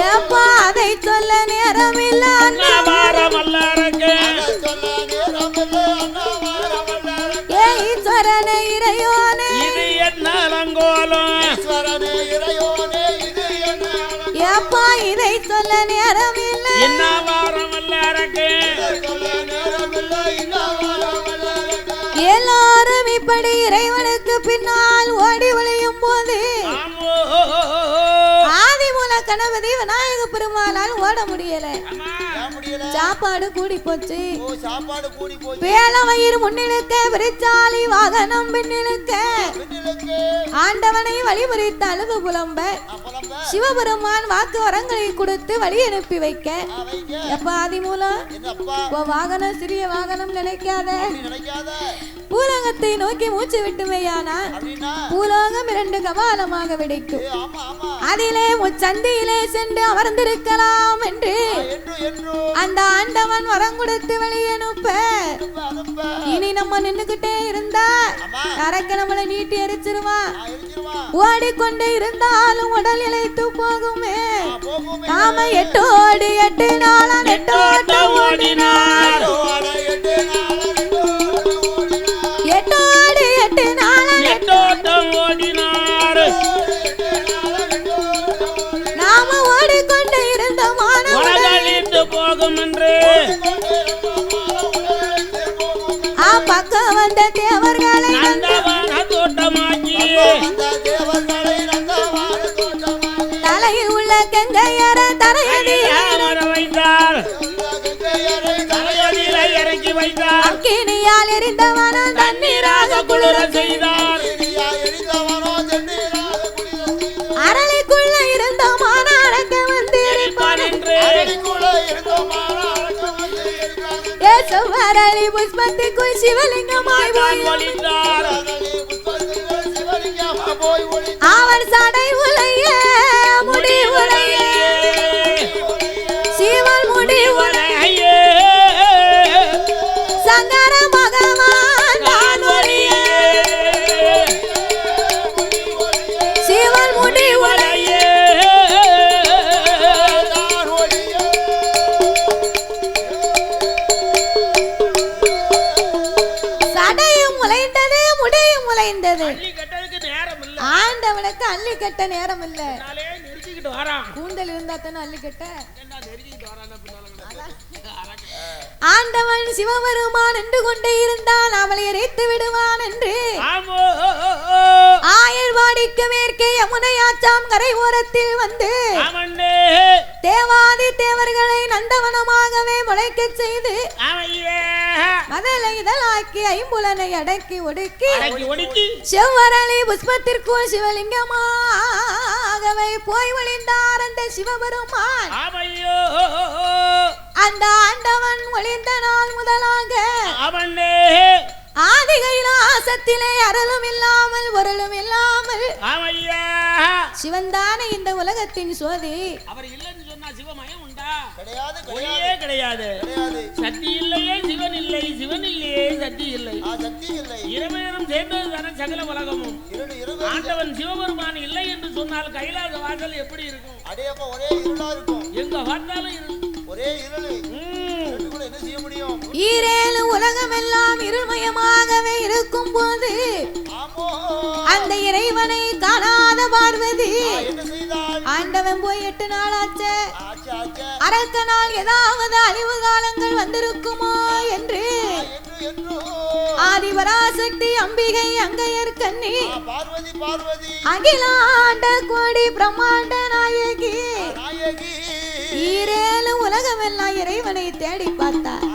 ஏப்பா அதை சொல்ல நேரம் இல்ல அன்னவாரம் அல்லறக்கு ஏ ஈஸ்வரனே இறையோனே இது என்ன அலங்கோலம் ஏப்பா இதை சொல்ல நேரம் இல்ல இன்னவாரம் அல்லறக்கு எல்லாரும் இப்படி இறைவனுக்கு பின்னால் ஓடி ஒளியும் போது ஆமோ ஆதிமூல கணபதி விநாயக பெருமாளால் ஓட முடியல சாப்பாடு கூடி போச்சு வேல வயிறு முன்னிழுக்க விரிச்சாலி வாகனம் பின்னிழுக்க ஆண்டவனை வழிமுறைத்து அழுது புலம்ப சிவபெருமான் வாக்கு வரங்களை கொடுத்து வழி அனுப்பி வைக்க எப்ப ஆதிமூலம் வாகனம் சிறிய வாகனம் நினைக்காத பூலோகத்தை நோக்கி மூச்சு விட்டுமையானா பூலோகம் 2 கபாலமாக வெடிக்கும் அதிலே முச்சந்தியிலே சென்று அமர்ந்திருக்கலாம் என்று அந்த ஆண்டவன் வரம் கொடுத்து வெளியனுப்ப இனி நம்ம நின்னுகிட்டே இருந்தா அரக்க நம்மளை நீட்டி எரிச்சிருவான் ஓடிக்கொண்டே இருந்தாலும் உடல் இழைத்து போகுமே நாம 8 நாளாம் 8 ஓடினார் 8 நாளாம் எட்டோட்டம் ஓடினார் நாம ஓடிக்கொண்டே இருந்த மாணவ உலகழிந்து போகும் என்று பக்கம் வந்த தேவர்களை நந்தவன தோட்டமாக்கி தலையில் உள்ள கங்கையர தரையடியில் அமர வைத்தார் தலையடியில இறக்கி வைத்தார் அக்கினியால் எரிந்தவன தண்ணீராக குளிர செய்தார் அரளிக்குள்ள இருந்த மானாடக்க வந்து எரிப்பான் என்று செவ்வரளி புஷ்பத்துக்குள் சிவலிங்கமாய் தான் ஒளிந்தார் அவன் சடை உலைய முடி உலைய சிவன் முடி உலகையே சங்கர பகவான் தான் ஒளியே சிவன் முடி உலகையே சடையும் முளைந்தது முடியும் முளைந்தது அள்ளி கட்டதுக்கு நேரம் இல்ல ஆண்டவனுக்கு அள்ளி கட்ட நேரம் இல்ல நாளே நெருக்கிட்டு வரான் கூந்தல் இருந்தா தானே அள்ளி கட்ட என்ன நெருக்கிட்டு வரான பின்னால ஆண்டவன் சிவபெருமான் நின்று கொண்டே இருந்தால் அவளை எரித்து விடுவான் என்று ஆமோ ஆயர்வாடிக்கு மேற்கே யமுனையாச்சாம் கரை ஓரத்தில் வந்து அவனே தேவாதி தேவர்களை நந்தவனமாகவே முளைக்கச் செய்து அவையே மதலை இதழாக்கி ஐம்புலனை அடக்கி ஒடுக்கி அடக்கி ஒடுக்கி செவ்வரளி புஷ்பத்திற்குள் சிவலிங்கமாகவே போய் ஒளிந்தார் அந்த சிவபெருமான் அவையோ அந்த ஆண்டவன் ஒளிந்த நாள் முதலாக அவனே ஆதி கைலாசத்திலே அருளும் இல்லாமல் பொருளும் இல்லாமல் அவையா சிவன்தானே இந்த உலகத்தின் சோதி அவர் இல்லைன்னு சொன்னா சிவமயம் உண்டா கிடையாது ஒளியே கிடையாது கிடையாது சக்தி இல்லையே சிவன் இல்லை சிவன் இல்லையே சக்தி இல்லை சக்தி இல்லை இரவேறும் சேர்ந்தது தானே சகல உலகமும். ஆண்டவன் சிவபெருமான் இல்லை என்று சொன்னால் கைலாச வாசல் எப்படி இருக்கும்? அடேப்பா ஒரே இருளா இருக்கும். எங்க பார்த்தாலும் இருள். ஒரே இருள். என்ன செய்ய முடியும்? ஈரேழு உலகம் எல்லாம் இருள்மயமாகவே இருக்கும் போது அந்த இறைவனை காணாத பார்வதி ஆண்டவன் போய் 8 நாள் ஆச்சு. அரக்க நாள் ஏதாவது அழிவு காலங்கள் வந்திருக்குமோ என்று ஆதிபராசக்தி அம்பிகை அங்கையர் கண்ணி அகிலாண்ட கோடி பிரம்மாண்ட நாயகி ஈரேழு உலகம் எல்லாம் இறைவனை தேடி பார்த்தார்.